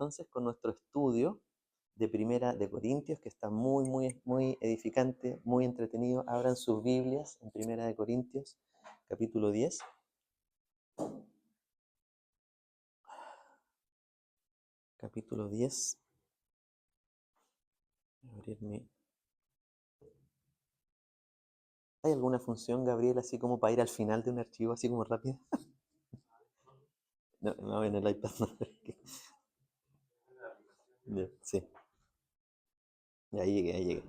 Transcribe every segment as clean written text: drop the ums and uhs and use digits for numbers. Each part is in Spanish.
entonces con nuestro estudio de Primera de Corintios, que está muy edificante, muy entretenido. Abran sus Biblias en Primera de Corintios, capítulo 10. Capítulo 10. Voy a abrir ¿Hay alguna función, Gabriel, así como para ir al final de un archivo, así como rápido? No, en el iPad no. Ya, sí, ya ahí llegué.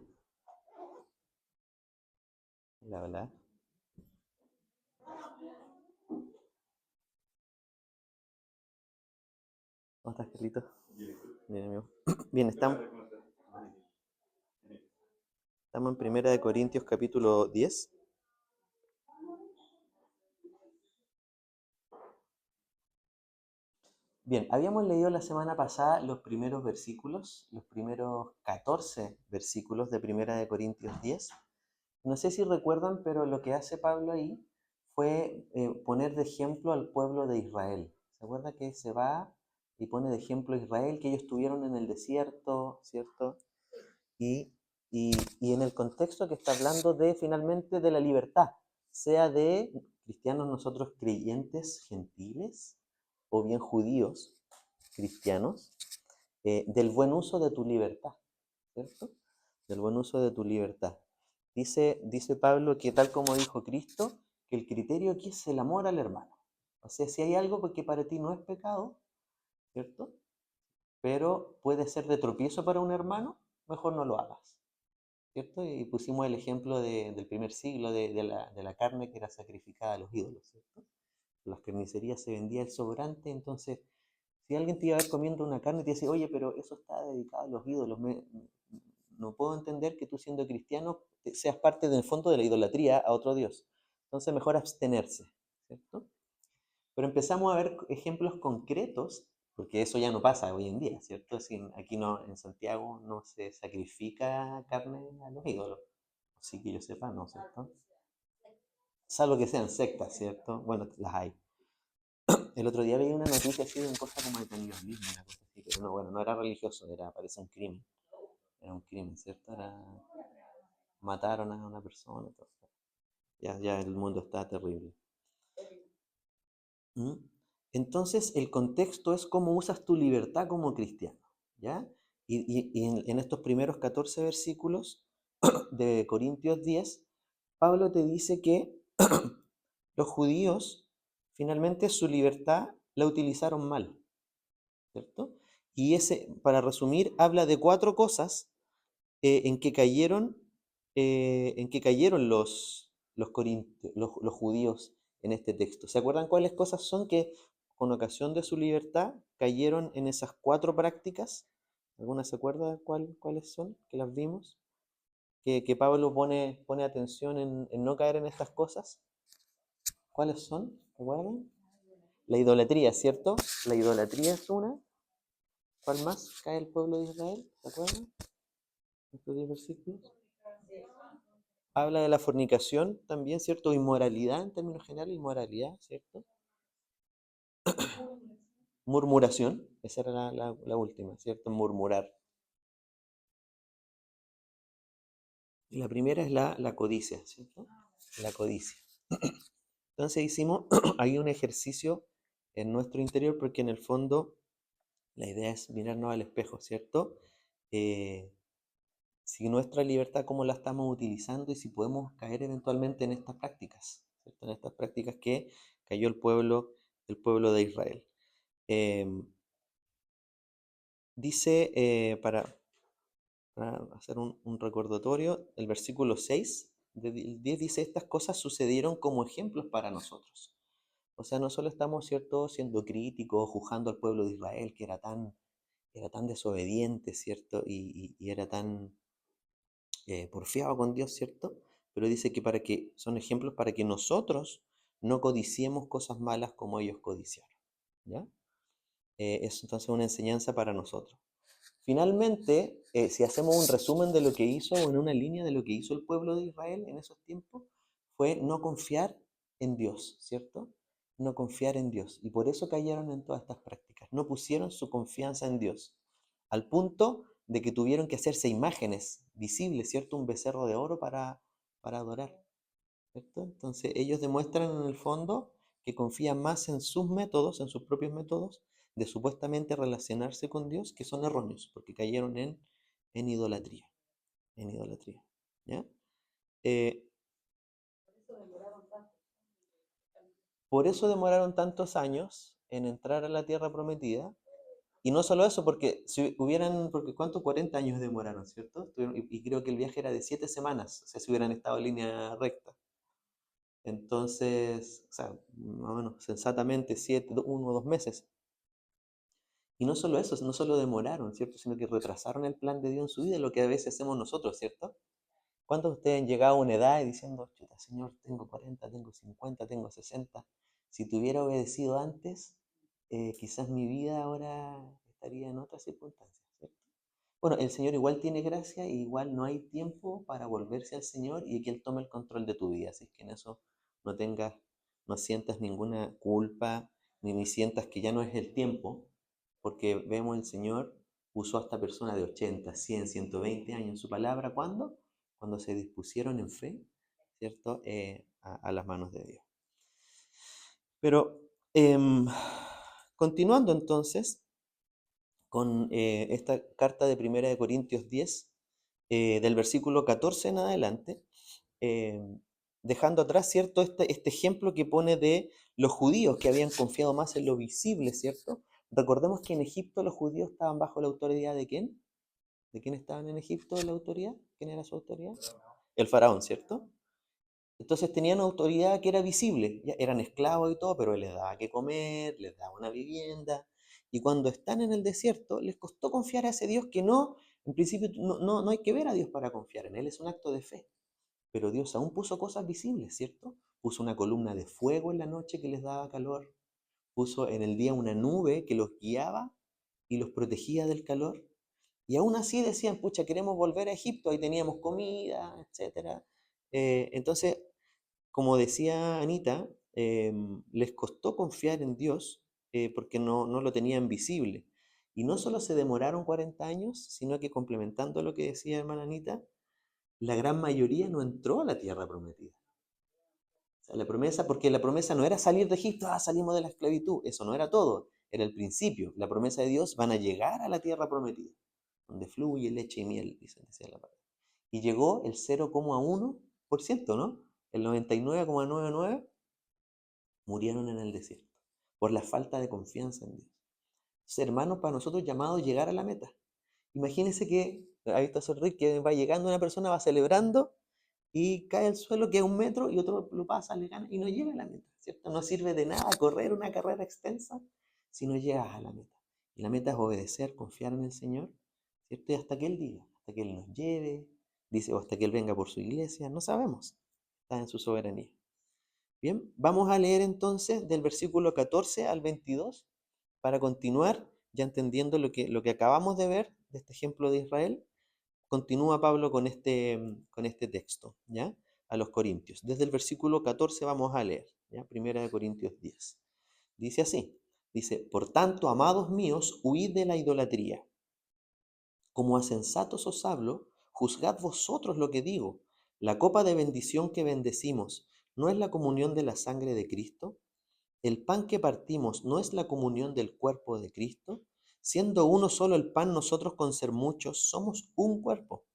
Hola. ¿Cómo estás, Carlito? Bien, amigo. Bien, estamos en Primera de Corintios, capítulo 10. Bien, habíamos leído la semana pasada los primeros versículos, los primeros 14 versículos de Primera de Corintios 10. No sé si recuerdan, pero lo que hace Pablo ahí fue poner de ejemplo al pueblo de Israel. ¿Se acuerda que se va y pone de ejemplo a Israel, que ellos estuvieron en el desierto, ¿cierto? Y, y en el contexto que está hablando de finalmente de la libertad, sea de cristianos nosotros creyentes gentiles o bien judíos cristianos, del buen uso de tu libertad, ¿cierto? Del buen uso de tu libertad. Dice Pablo que tal como dijo Cristo, que el criterio aquí es el amor al hermano. O sea, si hay algo que para ti no es pecado, ¿cierto? Pero puede ser de tropiezo para un hermano, mejor no lo hagas, ¿cierto? Y pusimos el ejemplo del primer siglo de la carne que era sacrificada a los ídolos, ¿cierto? En las carnicerías se vendía el sobrante, entonces si alguien te iba a ver comiendo una carne y te dice, oye, pero eso está dedicado a los ídolos, no puedo entender que tú siendo cristiano seas parte del fondo de la idolatría a otro Dios. Entonces mejor abstenerse, ¿cierto? Pero empezamos a ver ejemplos concretos, porque eso ya no pasa hoy en día, ¿cierto? Aquí no, en Santiago no se sacrifica carne a los ídolos, así que yo sepa, ¿no? ¿Cierto? Salvo que sean sectas, ¿cierto? Bueno, las hay. El otro día veía una noticia así de una cosa como de canibalismo, una cosa así, pero no, bueno, no era religioso, parece un crimen. Era un crimen, ¿cierto? Mataron a una persona, todo. Ya el mundo está terrible. ¿Mm? Entonces, el contexto es cómo usas tu libertad como cristiano, ¿ya? Y en estos primeros 14 versículos de Corintios 10, Pablo te dice que los judíos finalmente su libertad la utilizaron mal, ¿cierto? Y para resumir, habla de 4 cosas en que cayeron los judíos en este texto. ¿Se acuerdan cuáles cosas son que con ocasión de su libertad cayeron en esas 4 prácticas? ¿Alguna se acuerda cuáles son? Que las vimos. Que Pablo pone atención en no caer en estas cosas. ¿Cuáles son? ¿Recuerdan? La idolatría, ¿cierto? La idolatría es una. ¿Cuál más cae el pueblo de Israel? ¿Se acuerdan? Estos 10 versículos. Habla de la fornicación también, ¿cierto? Inmoralidad en términos generales, inmoralidad, ¿cierto? Murmuración, esa era la última, ¿cierto? Murmurar. Y la primera es la codicia, ¿cierto? La codicia. Entonces hicimos ahí un ejercicio en nuestro interior porque en el fondo la idea es mirarnos al espejo, ¿cierto? Si nuestra libertad, cómo la estamos utilizando y si podemos caer eventualmente en estas prácticas, ¿cierto? En estas prácticas que cayó el pueblo de Israel. Dice, para hacer un recordatorio, el versículo 6 del 10 dice, estas cosas sucedieron como ejemplos para nosotros. O sea, no solo estamos, ¿cierto?, siendo críticos, juzgando al pueblo de Israel, que era tan desobediente, ¿cierto? Y era tan porfiado con Dios, ¿cierto? Pero dice que son ejemplos para que nosotros no codiciemos cosas malas como ellos codiciaron, ¿ya? Es entonces una enseñanza para nosotros. Finalmente, si hacemos un resumen de lo que hizo, o en una línea de lo que hizo el pueblo de Israel en esos tiempos, fue no confiar en Dios, ¿cierto? no confiar en Dios. Y por eso cayeron en todas estas prácticas. No pusieron su confianza en Dios. Al punto de que tuvieron que hacerse imágenes visibles, ¿cierto? Un becerro de oro para adorar, ¿cierto? Entonces ellos demuestran en el fondo que confían más en sus métodos, en sus propios métodos, de supuestamente relacionarse con Dios, que son erróneos, porque cayeron en idolatría, en idolatría, ¿ya? Eh, por eso demoraron tantos años en entrar a la tierra prometida. Y no solo eso, porque si hubieran, porque ¿cuánto? 40 años demoraron, ¿cierto? Y creo que el viaje era de 7 semanas, o sea, si hubieran estado en línea recta. Entonces, o sea, más o menos sensatamente 1 o 2 meses. Y no solo eso, no solo demoraron, ¿cierto? Sino que retrasaron el plan de Dios en su vida, lo que a veces hacemos nosotros, ¿cierto? ¿Cuántos de ustedes han llegado a una edad y diciendo, chuta, Señor, tengo 40, tengo 50, tengo 60? Si te hubiera obedecido antes, quizás mi vida ahora estaría en otras circunstancias, ¿cierto? Bueno, el Señor igual tiene gracia y igual no hay tiempo para volverse al Señor y que Él tome el control de tu vida. Así que en eso no tengas, no sientas ninguna culpa, ni sientas que ya no es el tiempo, porque vemos el Señor usó a esta persona de 80, 100, 120 años en su palabra. ¿Cuándo? Cuando se dispusieron en fe, ¿cierto? A las manos de Dios. Pero continuando entonces con esta carta de Primera de Corintios 10, del versículo 14 en adelante, eh, dejando atrás, ¿cierto? Este ejemplo que pone de los judíos que habían confiado más en lo visible, ¿cierto? Recordemos que en Egipto los judíos estaban bajo la autoridad ¿de quién? ¿De quién estaban en Egipto la autoridad? ¿Quién era su autoridad? El faraón, ¿cierto? Entonces tenían una autoridad que era visible, ya eran esclavos y todo, pero él les daba que comer, les daba una vivienda. Y cuando están en el desierto, les costó confiar a ese Dios que no, en principio no hay que ver a Dios para confiar en Él, es un acto de fe. Pero Dios aún puso cosas visibles, ¿cierto? Puso una columna de fuego en la noche que les daba calor, puso en el día una nube que los guiaba y los protegía del calor. Y aún así decían, pucha, queremos volver a Egipto, ahí teníamos comida, etcétera. Entonces, como decía Anita, les costó confiar en Dios porque no lo tenían visible. Y no solo se demoraron 40 años, sino que complementando lo que decía hermana Anita, la gran mayoría no entró a la tierra prometida. O sea, la promesa, porque la promesa no era salir de Egipto, salimos de la esclavitud, eso no era todo, era el principio. La promesa de Dios, van a llegar a la tierra prometida, donde fluye leche y miel, decía la palabra. Y llegó el 0,1%, ¿no? El 99,99 murieron en el desierto por la falta de confianza en Dios. Entonces, hermanos, para nosotros llamado a llegar a la meta. Imagínense que, ahí está Sorric, que va llegando una persona, va celebrando y cae al suelo, que a 1 metro y otro lo pasa, le gana y no llega a la meta, ¿cierto? No sirve de nada correr una carrera extensa si no llegas a la meta. Y la meta es obedecer, confiar en el Señor, ¿cierto? Y hasta que Él diga, hasta que Él nos lleve, dice, o hasta que Él venga por su iglesia, no sabemos, está en su soberanía. Bien, vamos a leer entonces del versículo 14 al 22 para continuar ya entendiendo lo que acabamos de ver de este ejemplo de Israel. Continúa Pablo con este texto, ¿ya? A los Corintios. Desde el versículo 14 vamos a leer, ¿ya? Primera de Corintios 10. Dice así, dice, por tanto, amados míos, huid de la idolatría. Como a sensatos os hablo, juzgad vosotros lo que digo. La copa de bendición que bendecimos, ¿no es la comunión de la sangre de Cristo? ¿El pan que partimos no es la comunión del cuerpo de Cristo? Siendo uno solo el pan, nosotros con ser muchos somos un cuerpo,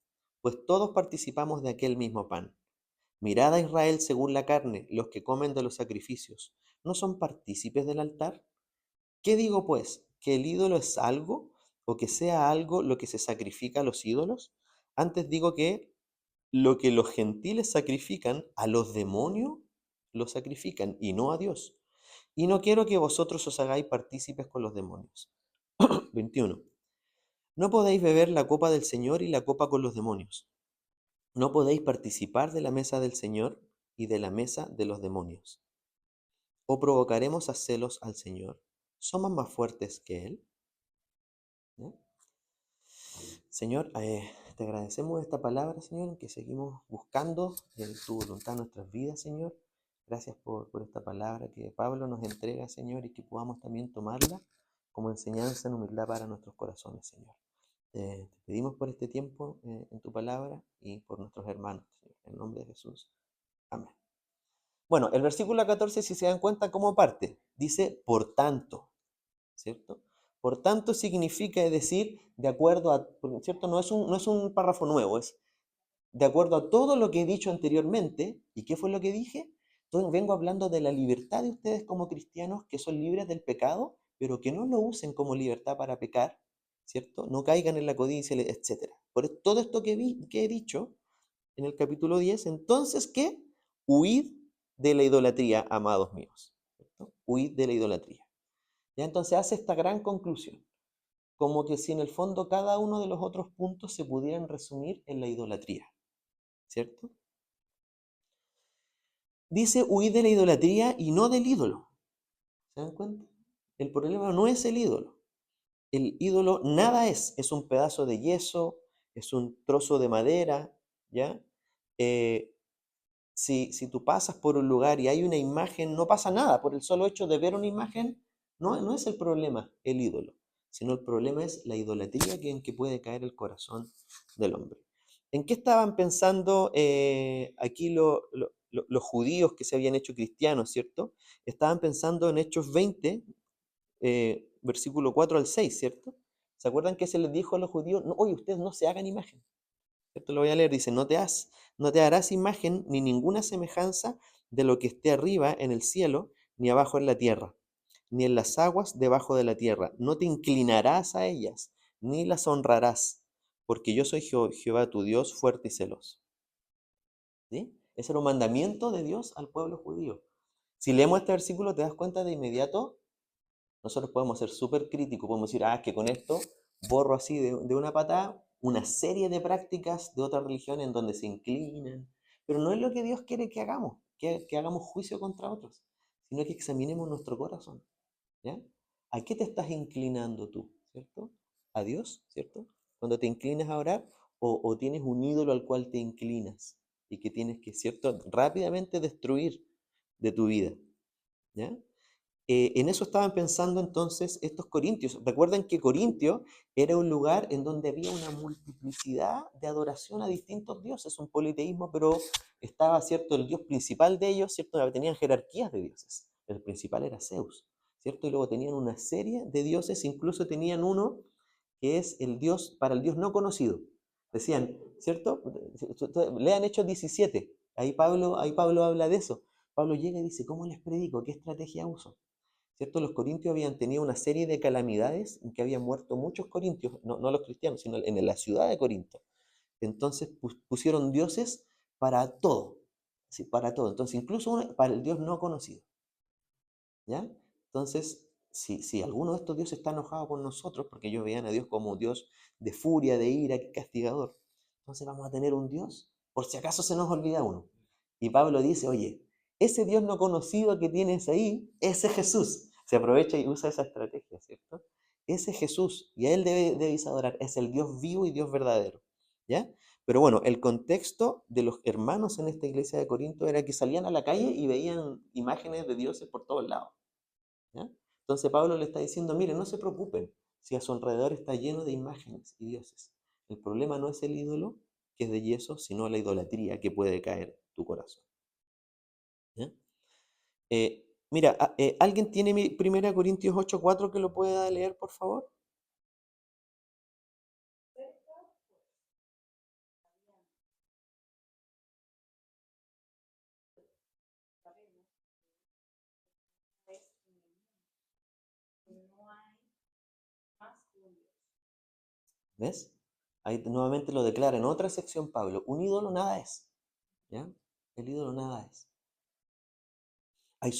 pues todos participamos de aquel mismo pan. Mirad a Israel según la carne, los que comen de los sacrificios, ¿no son partícipes del altar? ¿Qué digo pues? ¿Que el ídolo es algo o que sea algo lo que se sacrifica a los ídolos? Antes digo que lo que los gentiles sacrifican a los demonios, lo sacrifican y no a Dios. Y no quiero que vosotros os hagáis partícipes con los demonios. 21. No podéis beber la copa del Señor y la copa con los demonios. No podéis participar de la mesa del Señor y de la mesa de los demonios. ¿O provocaremos a celos al Señor? ¿Somos más fuertes que Él? ¿Eh? Señor, te agradecemos esta palabra, Señor, que seguimos buscando en tu voluntad en nuestras vidas, Señor. Gracias por esta palabra que Pablo nos entrega, Señor, y que podamos también tomarla como enseñanza en humildad para nuestros corazones, Señor. Te pedimos por este tiempo en tu palabra y por nuestros hermanos, Señor. En el nombre de Jesús. Amén. Bueno, el versículo 14, si se dan cuenta, ¿cómo parte? Dice, por tanto, ¿cierto? Por tanto significa, es decir, de acuerdo a, ¿cierto? No es un párrafo nuevo, es de acuerdo a todo lo que he dicho anteriormente. ¿Y qué fue lo que dije? Entonces vengo hablando de la libertad de ustedes como cristianos que son libres del pecado, pero que no lo usen como libertad para pecar, ¿cierto? No caigan en la codicia, etc. Todo esto que he dicho en el capítulo 10, entonces, ¿qué? Huid de la idolatría, amados míos, ¿cierto? Huid de la idolatría. Ya entonces hace esta gran conclusión, como que si en el fondo cada uno de los otros puntos se pudieran resumir en la idolatría, ¿cierto? Dice huir de la idolatría y no del ídolo. ¿Se dan cuenta? El problema no es el ídolo. El ídolo nada es un pedazo de yeso, es un trozo de madera, ¿ya? Eh, si tú pasas por un lugar y hay una imagen, no pasa nada. Por el solo hecho de ver una imagen, no es el problema el ídolo, sino el problema es la idolatría en que puede caer el corazón del hombre. ¿En qué estaban pensando aquí los judíos que se habían hecho cristianos, cierto? Estaban pensando en Hechos 20, versículo 4 al 6, ¿cierto? ¿Se acuerdan que se les dijo a los judíos, no, oye, ustedes no se hagan imagen? Esto lo voy a leer, dice, no te harás imagen ni ninguna semejanza de lo que esté arriba en el cielo, ni abajo en la tierra, ni en las aguas debajo de la tierra. No te inclinarás a ellas, ni las honrarás, porque yo soy Jehová tu Dios, fuerte y celoso. ¿Sí? Ese era un mandamiento de Dios al pueblo judío. Si leemos este versículo, te das cuenta de inmediato, nosotros podemos ser súper críticos, podemos decir, es que con esto borro así de una patada una serie de prácticas de otras religiones en donde se inclinan, pero no es lo que Dios quiere que hagamos, que hagamos juicio contra otros, sino que examinemos nuestro corazón, ¿ya? ¿A qué te estás inclinando tú, cierto? ¿A Dios, cierto? Cuando te inclinas a orar, o tienes un ídolo al cual te inclinas y que tienes que, cierto, rápidamente destruir de tu vida, ¿ya? En eso estaban pensando entonces estos corintios. Recuerden que Corintio era un lugar en donde había una multiplicidad de adoración a distintos dioses, un politeísmo, pero estaba, ¿cierto?, el dios principal de ellos, ¿cierto? Tenían jerarquías de dioses. El principal era Zeus, ¿cierto? Y luego tenían una serie de dioses, incluso tenían uno que es el dios para el dios no conocido. Decían, ¿cierto? Lean Hechos 17, ahí Pablo habla de eso. Pablo llega y dice, ¿cómo les predico? ¿Qué estrategia uso? ¿Cierto? Los corintios habían tenido una serie de calamidades en que habían muerto muchos corintios, no los cristianos, sino en la ciudad de Corinto. Entonces pusieron dioses para todo, ¿sí? Para todo. Entonces, incluso para el Dios no conocido, ¿ya? Entonces, si alguno de estos dioses está enojado con nosotros, porque ellos veían a Dios como un Dios de furia, de ira, castigador, entonces vamos a tener un Dios, por si acaso se nos olvida uno. Y Pablo dice, oye, ese Dios no conocido que tienes ahí, ese Jesús. Se aprovecha y usa esa estrategia, ¿cierto? Ese Jesús, y a él debéis adorar, es el Dios vivo y Dios verdadero, ¿ya? Pero bueno, el contexto de los hermanos en esta iglesia de Corinto era que salían a la calle y veían imágenes de dioses por todos lados, ¿ya? Entonces Pablo le está diciendo, miren, no se preocupen si a su alrededor está lleno de imágenes y dioses. El problema no es el ídolo, que es de yeso, sino la idolatría que puede caer tu corazón, ¿ya? Mira, ¿alguien tiene 1 Corintios 8:4 que lo pueda leer, por favor? ¿Ves? Ahí nuevamente lo declara en otra sección Pablo. Un ídolo nada es, ¿ya? El ídolo nada es.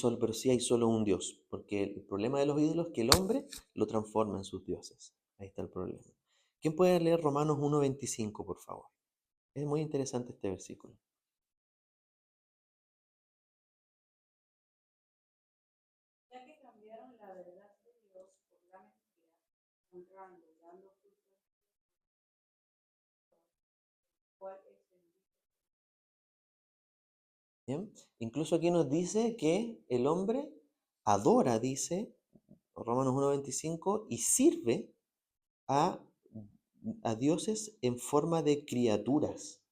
Pero sí hay solo un Dios, porque el problema de los ídolos es que el hombre lo transforma en sus dioses. Ahí está el problema. ¿Quién puede leer Romanos 1:25, por favor? Es muy interesante este versículo. ¿Bien? Incluso aquí nos dice que el hombre adora, dice Romanos 1:25, y sirve a, a dioses en forma de criaturas.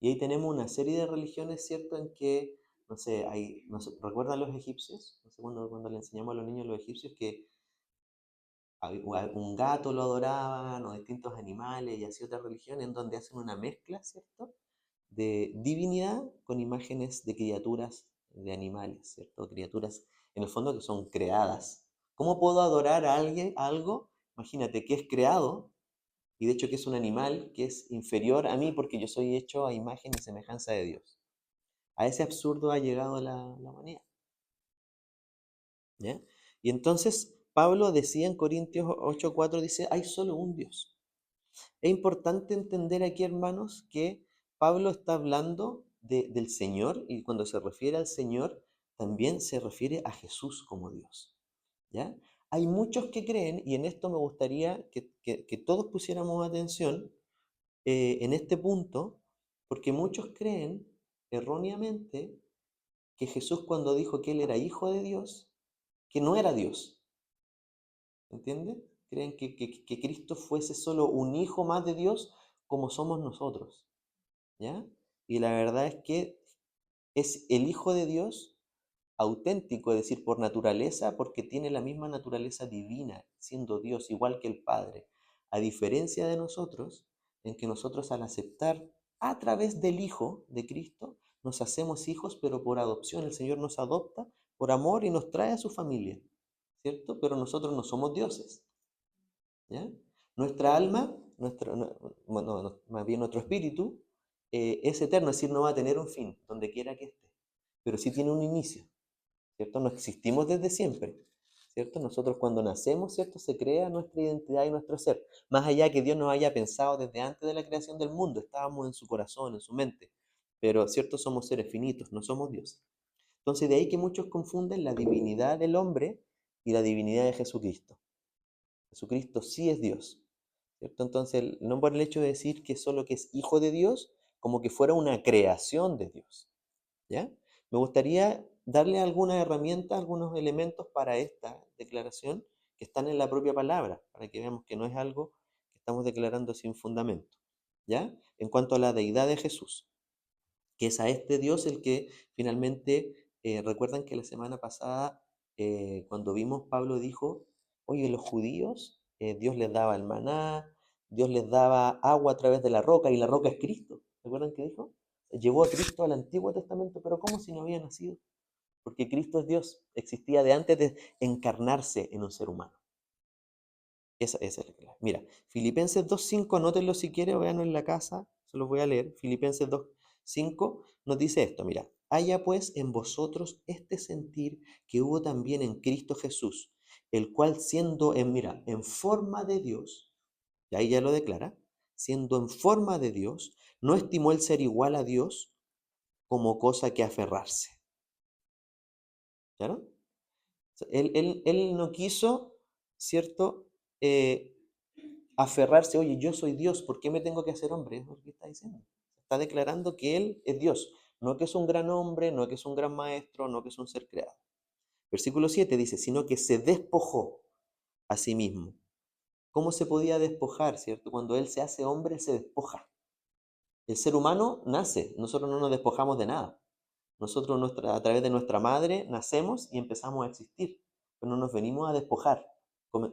Y ahí tenemos una serie de religiones, ¿cierto? En que, no sé, no sé, ¿recuerdan los egipcios? No sé, cuando le enseñamos a los niños los egipcios que un gato lo adoraban o distintos animales y así otra religión en donde hacen una mezcla, ¿cierto? De divinidad con imágenes de criaturas de animales, ¿cierto? Criaturas en el fondo que son creadas. ¿Cómo puedo adorar a alguien, algo? Imagínate que es creado y de hecho que es un animal que es inferior a mí porque yo soy hecho a imagen y semejanza de Dios. A ese absurdo ha llegado la humanidad. ¿Ya? Y entonces Pablo decía en Corintios 8:4, dice, hay solo un Dios. Es importante entender aquí, hermanos, que Pablo está hablando del Señor y cuando se refiere al Señor, también se refiere a Jesús como Dios. ¿Ya? Hay muchos que creen, y en esto me gustaría que todos pusiéramos atención en este punto, porque muchos creen erróneamente que Jesús cuando dijo que Él era hijo de Dios, que no era Dios. ¿Entiendes? Creen que Cristo fuese solo un hijo más de Dios como somos nosotros. ¿Ya? Y la verdad es que es el Hijo de Dios auténtico, es decir, por naturaleza, porque tiene la misma naturaleza divina, siendo Dios igual que el Padre. A diferencia de nosotros, en que nosotros al aceptar a través del Hijo de Cristo, nos hacemos hijos, pero por adopción. El Señor nos adopta por amor y nos trae a su familia, ¿cierto? Pero nosotros no somos dioses, ¿ya? Nuestra alma, bueno, más bien nuestro espíritu, es eterno, es decir, no va a tener un fin, donde quiera que esté, pero sí tiene un inicio, ¿cierto? No existimos desde siempre, ¿cierto? Nosotros cuando nacemos, ¿cierto? Se crea nuestra identidad y nuestro ser, más allá que Dios nos haya pensado desde antes de la creación del mundo, estábamos en su corazón, en su mente, pero, ¿cierto? Somos seres finitos, no somos dioses. Entonces, de ahí que muchos confunden la divinidad del hombre y la divinidad de Jesucristo. Jesucristo sí es Dios, ¿cierto? Entonces, no por el hecho de decir que solo que es hijo de Dios, como que fuera una creación de Dios, ¿ya? Me gustaría darle algunas herramientas, algunos elementos para esta declaración que están en la propia palabra, para que veamos que no es algo que estamos declarando sin fundamento, ¿ya? En cuanto a la deidad de Jesús, que es a este Dios el que finalmente, recuerdan que la semana pasada, cuando vimos, Pablo dijo, oye, los judíos, Dios les daba el maná, Dios les daba agua a través de la roca, y la roca es Cristo. ¿Recuerdan que dijo? Llevó a Cristo al Antiguo Testamento, pero ¿cómo si no había nacido? Porque Cristo es Dios, existía de antes de encarnarse en un ser humano. Esa es la clave. Mira, Filipenses 2:5, anótenlo si quieren, véanlo en la casa, se los voy a leer. Filipenses 2:5 nos dice esto, mira, haya pues en vosotros este sentir que hubo también en Cristo Jesús, el cual siendo mira, en forma de Dios, y ahí ya lo declara, siendo en forma de Dios, no estimó el ser igual a Dios como cosa que aferrarse. ¿Claro? Él no quiso, ¿cierto? Eh, aferrarse, oye, yo soy Dios, ¿por qué me tengo que hacer hombre? Es lo que está diciendo. Está declarando que Él es Dios, no que es un gran hombre, no que es un gran maestro, no que es un ser creado. Versículo 7 dice, sino que se despojó a sí mismo. ¿Cómo se podía despojar, cierto? Cuando Él se hace hombre, se despoja. El ser humano nace, nosotros no nos despojamos de nada. Nosotros a través de nuestra madre nacemos y empezamos a existir, pero no nos venimos a despojar.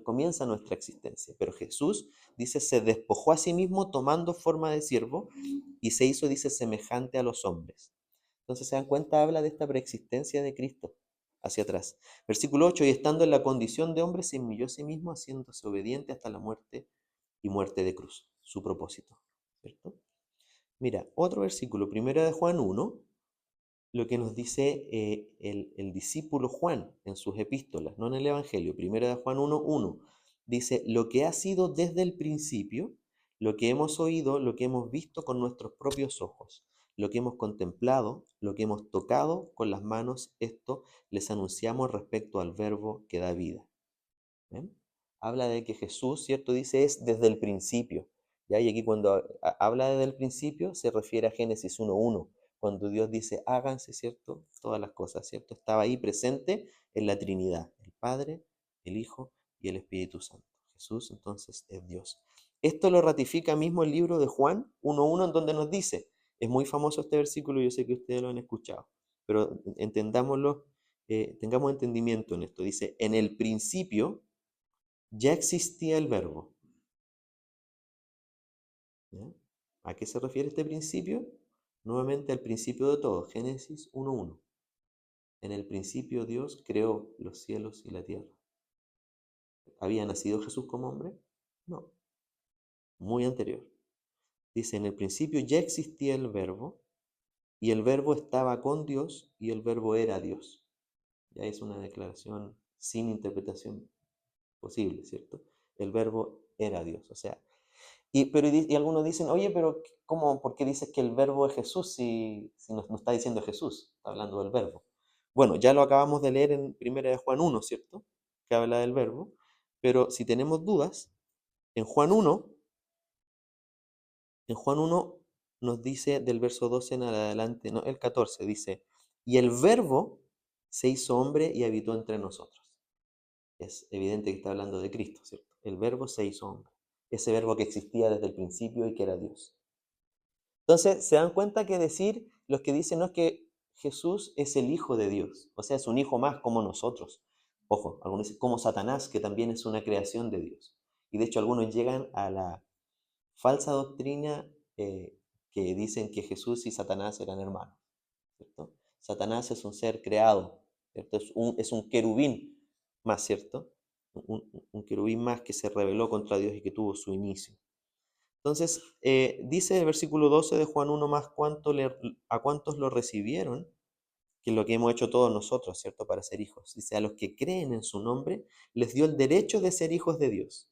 Comienza nuestra existencia. Pero Jesús, dice, se despojó a sí mismo tomando forma de siervo y se hizo, dice, semejante a los hombres. Entonces, ¿se dan cuenta? Habla de esta preexistencia de Cristo hacia atrás. Versículo 8, y estando en la condición de hombre, se humilló a sí mismo, haciéndose obediente hasta la muerte y muerte de cruz. Su propósito, ¿cierto? Mira, otro versículo, primero de Juan 1, lo que nos dice el discípulo Juan en sus epístolas, no en el Evangelio. Primero de Juan 1:1 dice, lo que ha sido desde el principio, lo que hemos oído, lo que hemos visto con nuestros propios ojos, lo que hemos contemplado, lo que hemos tocado con las manos, esto les anunciamos respecto al verbo que da vida. ¿Ven? Habla de que Jesús, ¿cierto? Dice es desde el principio. ¿Ya? Y aquí cuando habla desde el principio se refiere a Génesis 1:1, cuando Dios dice háganse, ¿cierto? Todas las cosas, ¿cierto? Estaba ahí presente en la Trinidad, el Padre, el Hijo y el Espíritu Santo. Jesús entonces es Dios. Esto lo ratifica mismo el libro de Juan 1.1, en donde nos dice, es muy famoso este versículo, yo sé que ustedes lo han escuchado, pero entendámoslo, tengamos entendimiento en esto. Dice, en el principio ya existía el verbo. ¿Ya? ¿A qué se refiere este principio? Nuevamente al principio de todo, Génesis 1.1. En el principio Dios creó los cielos y la tierra. ¿Había nacido Jesús como hombre? No, muy anterior. Dice, en el principio ya existía el verbo, y el verbo estaba con Dios, y el verbo era Dios. Ya es una declaración sin interpretación posible, ¿cierto? El verbo era Dios, o sea, y algunos dicen, oye, pero ¿cómo, por qué dices que el verbo es Jesús si no está diciendo Jesús? Está hablando del verbo. Bueno, ya lo acabamos de leer en 1 de Juan 1, ¿cierto? Que habla del verbo. Pero si tenemos dudas, en Juan 1, en Juan 1 nos dice del verso 12 en adelante, no, el 14 dice, y el verbo se hizo hombre y habitó entre nosotros. Es evidente que está hablando de Cristo, ¿cierto? El verbo se hizo hombre. Ese verbo que existía desde el principio y que era Dios. Entonces, se dan cuenta que decir, los que dicen no es que Jesús es el Hijo de Dios, o sea, es un hijo más como nosotros. Ojo, algunos dicen como Satanás, que también es una creación de Dios. Y de hecho, algunos llegan a la falsa doctrina que dicen que Jesús y Satanás eran hermanos, ¿cierto? Satanás es un ser creado, ¿cierto? Es un querubín más, ¿cierto? Un querubín más que se rebeló contra Dios y que tuvo su inicio. Entonces, dice el versículo 12 de Juan 1 más, a cuántos lo recibieron, que es lo que hemos hecho todos nosotros, ¿cierto? Para ser hijos. Dice, a los que creen en su nombre, les dio el derecho de ser hijos de Dios.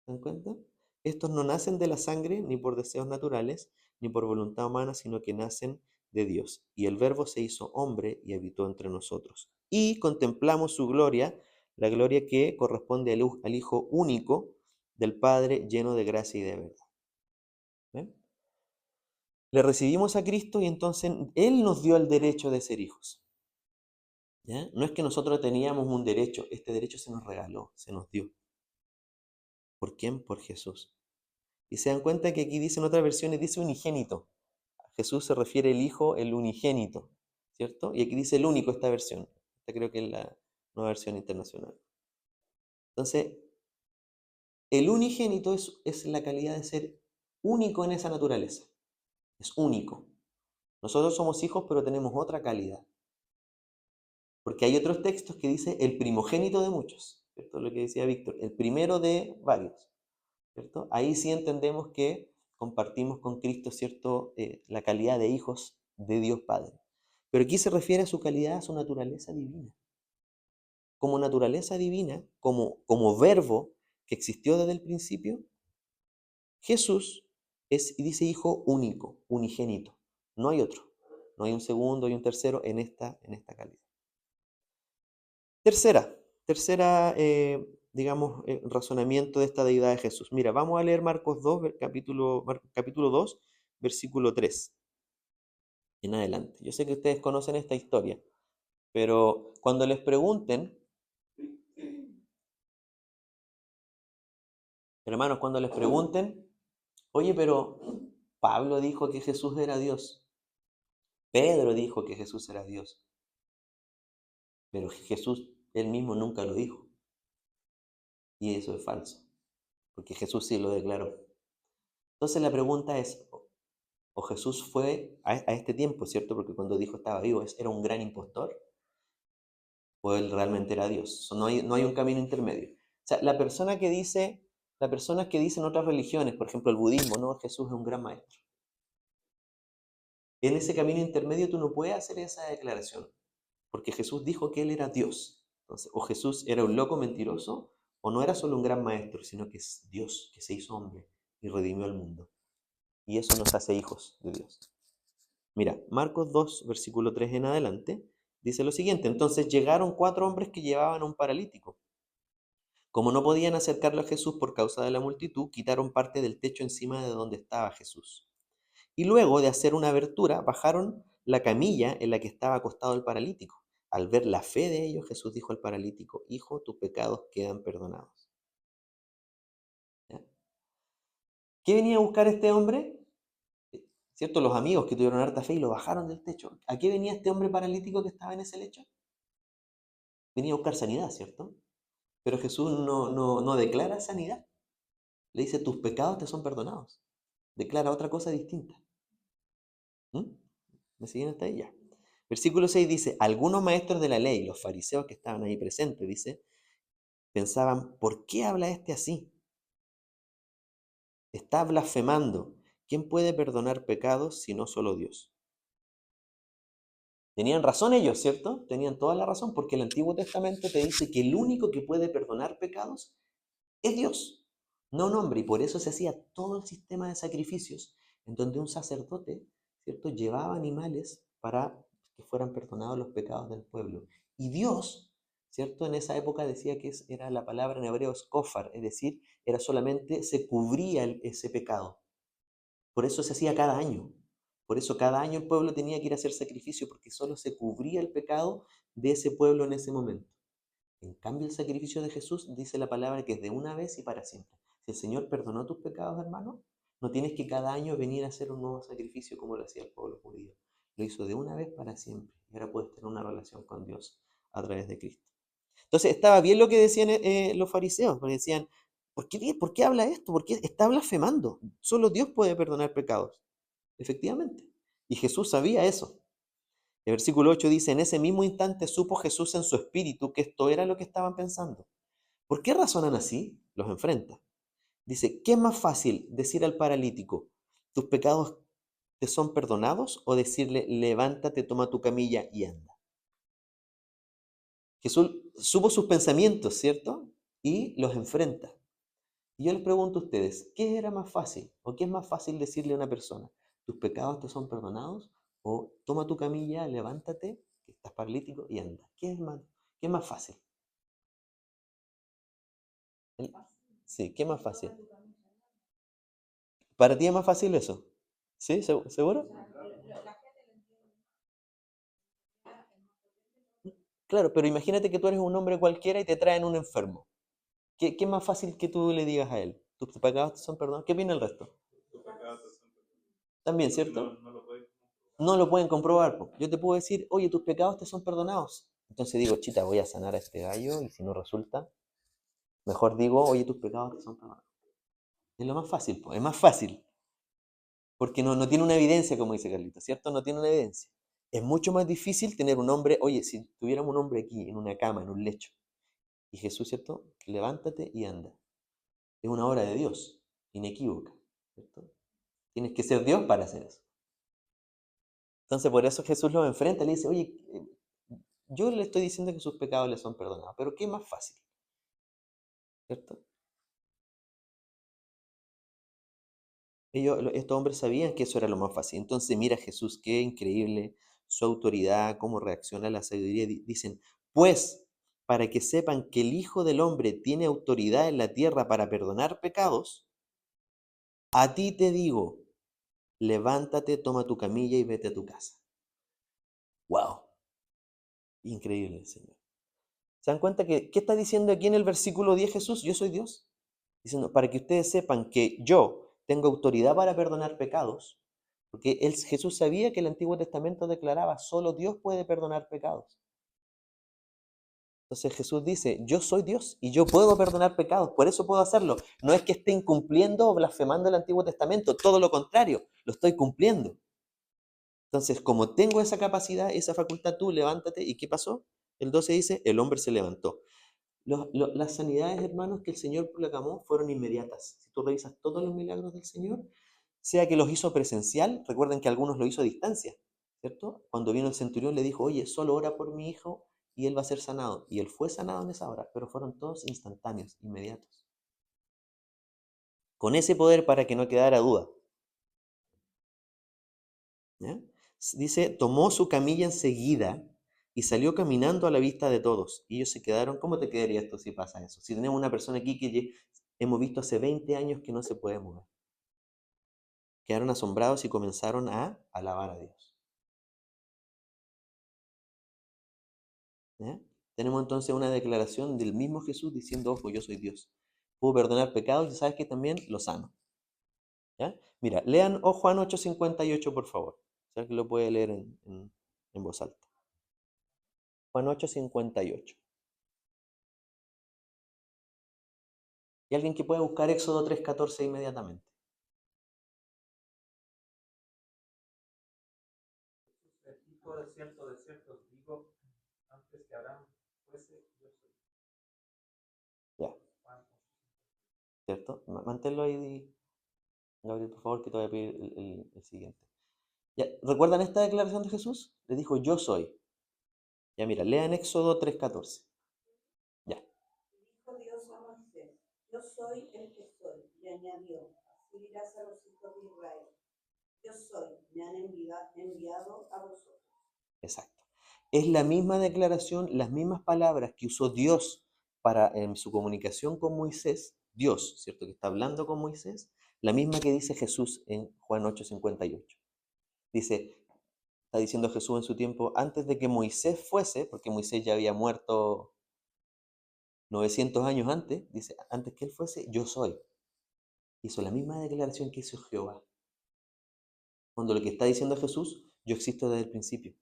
¿Se dan cuenta? Estos no nacen de la sangre, ni por deseos naturales, ni por voluntad humana, sino que nacen de Dios. Y el Verbo se hizo hombre y habitó entre nosotros. Y contemplamos su gloria, la gloria que corresponde al Hijo único del Padre, lleno de gracia y de verdad. ¿Ven? Le recibimos a Cristo y entonces Él nos dio el derecho de ser hijos. ¿Ya? No es que nosotros teníamos un derecho, este derecho se nos regaló, se nos dio. ¿Por quién? Por Jesús. Y se dan cuenta que aquí dice en otras versiones, dice unigénito. A Jesús se refiere el Hijo, el unigénito, ¿cierto? Y aquí dice el único esta versión. Esta creo que es la nueva versión internacional. Entonces, el unigénito es la calidad de ser único en esa naturaleza. Es único. Nosotros somos hijos, pero tenemos otra calidad. Porque hay otros textos que dice el primogénito de muchos, ¿cierto? Lo que decía Víctor, el primero de varios, ¿cierto? Ahí sí entendemos que compartimos con Cristo, ¿cierto? La calidad de hijos de Dios Padre. Pero aquí se refiere a su calidad, a su naturaleza divina. Como naturaleza divina, como verbo que existió desde el principio, Jesús es, y dice hijo único, unigénito. No hay otro. No hay un segundo y un tercero en esta calidad. Tercera, digamos, razonamiento de esta deidad de Jesús. Mira, vamos a leer Marcos 2, capítulo 2, versículo 3 en adelante. Yo sé que ustedes conocen esta historia, pero cuando les pregunten, hermanos, cuando les pregunten, oye, pero Pablo dijo que Jesús era Dios, Pedro dijo que Jesús era Dios, pero Jesús él mismo nunca lo dijo, y eso es falso, porque Jesús sí lo declaró. Entonces la pregunta es, o Jesús fue a este tiempo, ¿cierto? Porque cuando dijo estaba vivo, ¿era un gran impostor? ¿O él realmente era Dios? No hay un camino intermedio. O sea, las personas que dicen otras religiones, por ejemplo el budismo, no, Jesús es un gran maestro. En ese camino intermedio tú no puedes hacer esa declaración, porque Jesús dijo que él era Dios. Entonces, o Jesús era un loco mentiroso, o no era solo un gran maestro, sino que es Dios, que se hizo hombre y redimió al mundo. Y eso nos hace hijos de Dios. Mira, Marcos 2, versículo 3 en adelante, dice lo siguiente. Entonces llegaron 4 hombres que llevaban a un paralítico. Como no podían acercarlo a Jesús por causa de la multitud, quitaron parte del techo encima de donde estaba Jesús. Y luego de hacer una abertura, bajaron la camilla en la que estaba acostado el paralítico. Al ver la fe de ellos, Jesús dijo al paralítico: Hijo, tus pecados quedan perdonados. ¿Ya? ¿Qué venía a buscar este hombre? ¿Cierto? Los amigos que tuvieron harta fe y lo bajaron del techo. ¿A qué venía este hombre paralítico que estaba en ese lecho? Venía a buscar sanidad, ¿cierto? Pero Jesús no declara sanidad. Le dice: tus pecados te son perdonados. Declara otra cosa distinta. ¿Mm? ¿Me siguen hasta ahí? Ya. Versículo 6 dice: algunos maestros de la ley, los fariseos que estaban ahí presentes, dice, pensaban: ¿por qué habla este así? Está blasfemando. ¿Quién puede perdonar pecados si no solo Dios? Tenían razón ellos, ¿cierto? Tenían toda la razón, porque el Antiguo Testamento te dice que el único que puede perdonar pecados es Dios, no un hombre. Y por eso se hacía todo el sistema de sacrificios, en donde un sacerdote, ¿cierto?, llevaba animales para que fueran perdonados los pecados del pueblo. Y Dios, ¿cierto?, en esa época decía que era la palabra en hebreo skofar, es decir, era solamente, se cubría ese pecado. Por eso se hacía cada año. Por eso cada año el pueblo tenía que ir a hacer sacrificio, porque solo se cubría el pecado de ese pueblo en ese momento. En cambio, el sacrificio de Jesús dice la palabra que es de una vez y para siempre. Si el Señor perdonó tus pecados, hermano, no tienes que cada año venir a hacer un nuevo sacrificio como lo hacía el pueblo judío. Lo hizo de una vez para siempre. Y ahora puedes tener una relación con Dios a través de Cristo. Entonces, estaba bien lo que decían los fariseos, porque decían: ¿por qué habla esto? ¿Por qué está blasfemando? Solo Dios puede perdonar pecados. Efectivamente. Y Jesús sabía eso. El versículo 8 dice: en ese mismo instante supo Jesús en su espíritu que esto era lo que estaban pensando. ¿Por qué razonan así? Los enfrenta. Dice: ¿qué es más fácil decir al paralítico: tus pecados te son perdonados, o decirle: levántate, toma tu camilla y anda? Jesús supo sus pensamientos, ¿cierto? Y los enfrenta. Y yo les pregunto a ustedes: ¿qué era más fácil? ¿O qué es más fácil decirle a una persona: tus pecados te son perdonados? ¿O toma tu camilla, levántate, que estás paralítico, y anda? ¿Qué es más fácil? El- Sí, ¿qué es más fácil? ¿Para ti es más fácil eso? ¿Sí? ¿Seguro? Claro, pero imagínate que tú eres un hombre cualquiera y te traen un enfermo. ¿Qué es más fácil que tú le digas a él? ¿Tus pecados te son perdonados? ¿Qué opina el resto? También, ¿cierto? No lo pueden comprobar, po. Yo te puedo decir: oye, tus pecados te son perdonados. Entonces digo: chita, voy a sanar a este gallo, y si no resulta, mejor digo: oye, tus pecados te son perdonados. Es lo más fácil, po. Es más fácil, porque no tiene una evidencia, como dice Carlito, ¿cierto? No tiene una evidencia. Es mucho más difícil tener un hombre. Oye, si tuviéramos un hombre aquí, en una cama, en un lecho, y Jesús, ¿cierto? Levántate y anda. Es una obra de Dios, inequívoca, ¿cierto? Tienes que ser Dios para hacer eso. Entonces, por eso Jesús lo enfrenta y le dice: oye, yo le estoy diciendo que sus pecados le son perdonados, pero ¿qué es más fácil? ¿Cierto? Estos hombres sabían que eso era lo más fácil. Entonces, mira Jesús, qué increíble su autoridad, cómo reacciona a la sabiduría. Dicen: pues, para que sepan que el Hijo del Hombre tiene autoridad en la tierra para perdonar pecados, a ti te digo, levántate, toma tu camilla y vete a tu casa. ¡Wow! Increíble, Señor. ¿Se dan cuenta qué está diciendo aquí en el versículo 10 Jesús? Yo soy Dios. Diciendo: para que ustedes sepan que yo tengo autoridad para perdonar pecados, porque Jesús sabía que el Antiguo Testamento declaraba: solo Dios puede perdonar pecados. Entonces Jesús dice: yo soy Dios y yo puedo perdonar pecados, por eso puedo hacerlo. No es que esté incumpliendo o blasfemando el Antiguo Testamento, todo lo contrario, lo estoy cumpliendo. Entonces, como tengo esa capacidad, esa facultad, tú levántate. ¿Y qué pasó? El 12 dice: el hombre se levantó. Las sanidades, hermanos, que el Señor proclamó fueron inmediatas. Si tú revisas todos los milagros del Señor, sea que los hizo presencial, recuerden que algunos lo hizo a distancia, ¿cierto? Cuando vino el centurión le dijo: oye, solo ora por mi hijo y él va a ser sanado. Y él fue sanado en esa hora, pero fueron todos instantáneos, inmediatos. Con ese poder, para que no quedara duda. ¿Ya? Dice: tomó su camilla enseguida y salió caminando a la vista de todos. Y ellos se quedaron. ¿Cómo te quedaría esto si pasa eso? Si tenemos una persona aquí que hemos visto hace 20 años que no se puede mover. quedaron asombrados y comenzaron a alabar a Dios. ¿Ya? Tenemos entonces una declaración del mismo Jesús diciendo, ojo, yo soy Dios. Puedo perdonar pecados y sabes que también los sano. ¿Ya? Mira, lean Juan 8:58, por favor. Si alguien lo puede leer en voz alta. Juan 8:58. Y alguien que pueda buscar Éxodo 3:14 inmediatamente. Dijo, de cierto os digo, antes que Abraham fuese, yo soy. Ya, ¿cierto? Manténlo ahí, Gabriel, por favor, que te voy a pedir el siguiente. Ya, ¿recuerdan esta declaración de Jesús? Le dijo, yo soy. Ya, mira, lean Éxodo 3:14. Ya. Dijo Dios a Moisés, yo soy el que soy, y añadió, así dirás a los hijos de Israel, yo soy, me han enviado a vosotros. Exacto. Es la misma declaración, las mismas palabras que usó Dios en su comunicación con Moisés, Dios, ¿cierto? Que está hablando con Moisés, la misma que dice Jesús en Juan 8:58. Dice, está diciendo Jesús en su tiempo, antes de que Moisés fuese, porque Moisés ya había muerto 900 años antes, dice, antes que él fuese, yo soy. Hizo la misma declaración que hizo Jehová. Cuando lo que está diciendo Jesús, yo existo desde el principio,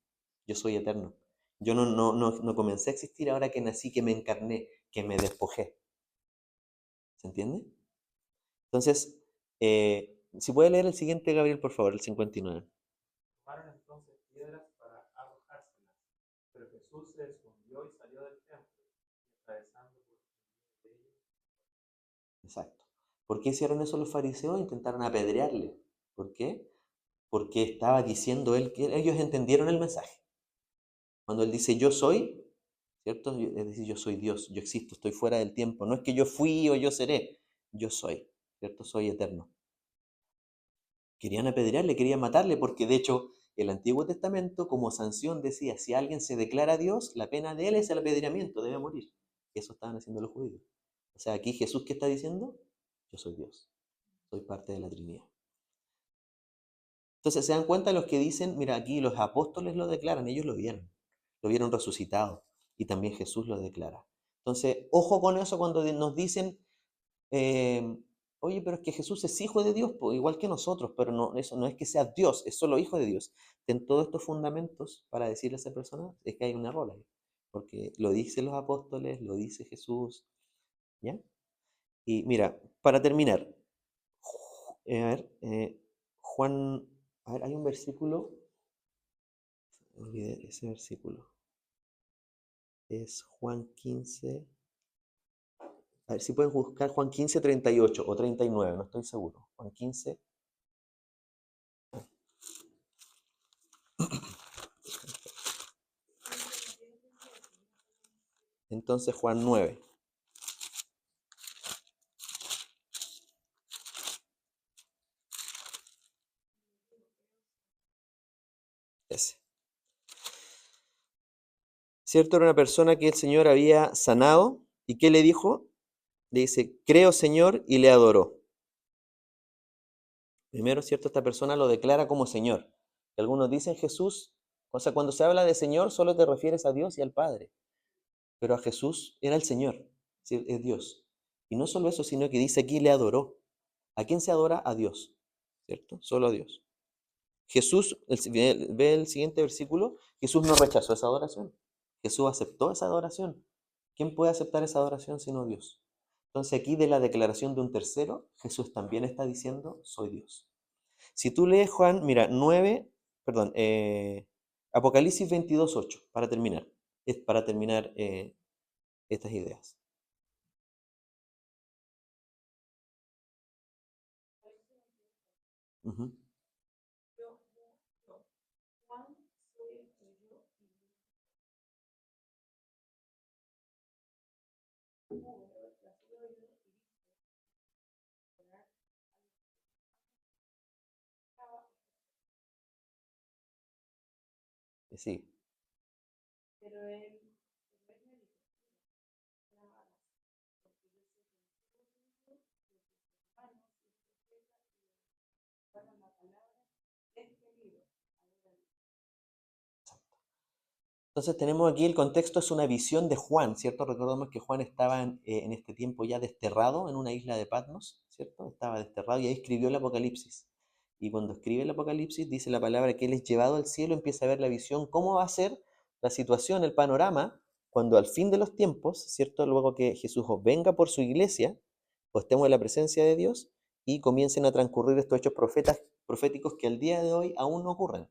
yo soy eterno. Yo no comencé a existir ahora que nací, que me encarné, que me despojé. ¿Se entiende? Entonces, si puede leer el siguiente, Gabriel, por favor, el 59. Tomaron entonces piedras para arrojárselas, pero Jesús se escondió y salió del templo, y atravesando por medio de ellos. Exacto. ¿Por qué hicieron eso los fariseos? Intentaron apedrearle. ¿Por qué? Porque estaba diciendo él que ellos entendieron el mensaje. Cuando él dice yo soy, ¿cierto? Es decir, yo soy Dios, yo existo, estoy fuera del tiempo. No es que yo fui o yo seré, yo soy, ¿cierto? Soy eterno. Querían apedrearle, querían matarle, porque de hecho el Antiguo Testamento como sanción decía, si alguien se declara Dios, la pena de él es el apedreamiento, debe morir. Eso estaban haciendo los judíos. O sea, aquí Jesús, ¿qué está diciendo? Yo soy Dios, soy parte de la Trinidad. Entonces se dan cuenta los que dicen, mira, aquí los apóstoles lo declaran, ellos lo vieron resucitado y también Jesús lo declara. Entonces, ojo con eso cuando nos dicen, eh, oye, pero es que Jesús es hijo de Dios, pues, igual que nosotros, pero no, eso no es que sea Dios, es solo hijo de Dios. En todos estos fundamentos para decirle a esa persona es que hay un error ahí, porque lo dicen los apóstoles, lo dice Jesús, ¿ya? Y mira, para terminar, a ver, Juan, a ver, hay un versículo, olvidé ese versículo, es Juan 15, a ver si pueden buscar Juan 15:38 o 39, no estoy seguro. Juan 15. Entonces Juan 9. Ese. ¿Cierto? Era una persona que el Señor había sanado. ¿Y qué le dijo? Le dice, creo Señor, y le adoró. Primero, ¿cierto? Esta persona lo declara como Señor. Algunos dicen Jesús, o sea, cuando se habla de Señor solo te refieres a Dios y al Padre. Pero a Jesús era el Señor, ¿sí? Es Dios. Y no solo eso, sino que dice aquí le adoró. ¿A quién se adora? A Dios, ¿cierto? Solo a Dios. Jesús, ve el siguiente versículo, Jesús no rechazó esa adoración. Jesús aceptó esa adoración. ¿Quién puede aceptar esa adoración sino Dios? Entonces aquí de la declaración de un tercero, Jesús también está diciendo, soy Dios. Si tú lees Juan, mira, 9, perdón, Apocalipsis 22:8, para terminar, es para terminar estas ideas. Ujú. Juan, soy el que yo Sí, pero él me dijo, no hagas, porque yo sé que los hijos, los hermanos, los profetas, van a matar. Entonces tenemos aquí el contexto, es una visión de Juan, ¿cierto? Recordemos que Juan estaba en este tiempo ya desterrado en una isla de Patmos, ¿cierto? Estaba desterrado y ahí escribió el Apocalipsis. Y cuando escribe el Apocalipsis dice la palabra que él es llevado al cielo, empieza a ver la visión, cómo va a ser la situación, el panorama, cuando al fin de los tiempos, ¿cierto? Luego que Jesús venga por su iglesia, o estemos en la presencia de Dios y comiencen a transcurrir estos hechos proféticos que al día de hoy aún no ocurren.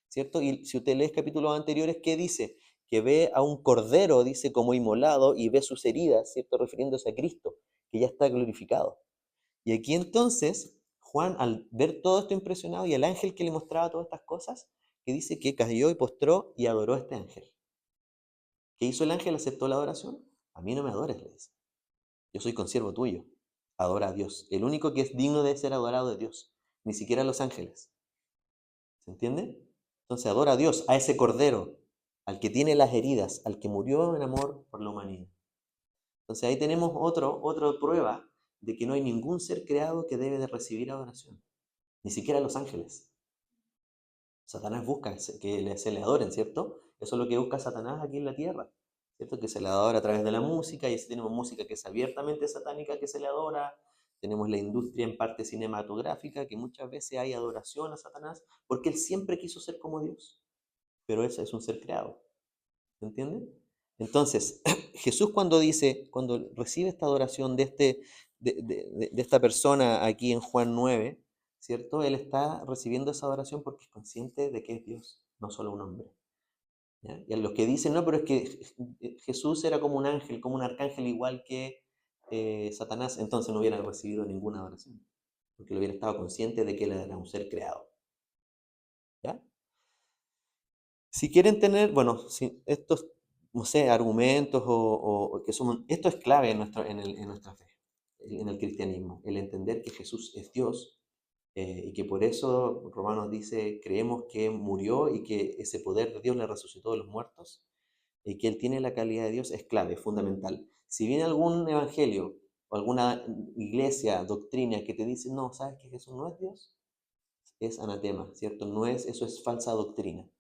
¿Cierto? Y si usted lee capítulos anteriores, ¿qué dice? Que ve a un cordero, dice, como inmolado y ve sus heridas, ¿cierto? Refiriéndose a Cristo, que ya está glorificado. Y aquí entonces, Juan, al ver todo esto impresionado y el ángel que le mostraba todas estas cosas, que dice que cayó y postró y adoró a este ángel. ¿Qué hizo el ángel? ¿Aceptó la adoración? A mí no me adores, le dice. Yo soy consiervo tuyo. Adora a Dios. El único que es digno de ser adorado es Dios. Ni siquiera los ángeles. ¿Se entiende? Entonces adora a Dios, a ese cordero, al que tiene las heridas, al que murió en amor por la humanidad. Entonces ahí tenemos otra prueba de que no hay ningún ser creado que debe de recibir adoración, ni siquiera los ángeles. Satanás busca que se le adoren, ¿cierto? Eso es lo que busca Satanás aquí en la tierra, ¿cierto? Que se le adora a través de la música, y así tenemos música que es abiertamente satánica, que se le adora. Tenemos la industria en parte cinematográfica, que muchas veces hay adoración a Satanás, porque él siempre quiso ser como Dios, pero eso es un ser creado, ¿me entienden? Entonces, Jesús cuando recibe esta adoración de esta persona aquí en Juan 9, ¿cierto? Él está recibiendo esa adoración porque es consciente de que es Dios, no solo un hombre. ¿Ya? Y a los que dicen, no, pero es que Jesús era como un ángel, como un arcángel igual que Satanás, entonces no hubieran recibido ninguna adoración, porque él hubiera estado consciente de que él era un ser creado. ¿Ya? Si quieren tener, bueno, si estos, no sé, argumentos o que somos, esto es clave en nuestra fe, en el cristianismo, el entender que Jesús es Dios y que por eso Romanos dice, creemos que murió y que ese poder de Dios le resucitó de los muertos y que Él tiene la calidad de Dios, es clave, es fundamental. Si viene algún evangelio o alguna iglesia, doctrina que te dice, no, ¿sabes que Jesús no es Dios? Es anatema, ¿cierto? No es, eso es falsa doctrina.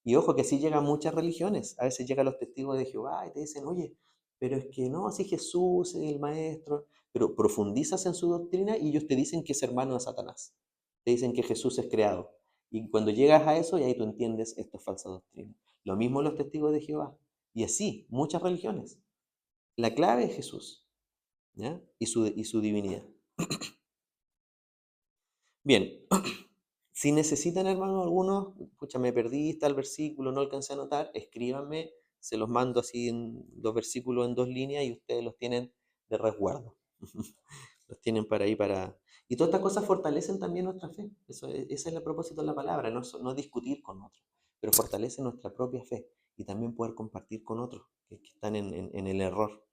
Y ojo que sí llegan muchas religiones, a veces llegan los testigos de Jehová y te dicen, oye, pero es que no, si Jesús es el maestro, pero profundizas en su doctrina y ellos te dicen que es hermano de Satanás, te dicen que Jesús es creado. Y cuando llegas a eso, y ahí tú entiendes, esto es falsa doctrina. Lo mismo los testigos de Jehová. Y así, muchas religiones. La clave es Jesús, ¿ya? Y su divinidad. Bien, si necesitan, hermanos, algunos, pucha, me perdí, está el versículo, no alcancé a anotar, escríbanme, se los mando así en dos versículos en dos líneas y ustedes los tienen de resguardo. Los tienen para ahí para... Y todas estas cosas fortalecen también nuestra fe. Ese es el propósito de la palabra, no discutir con otros, pero fortalece nuestra propia fe y también poder compartir con otros que están en el error.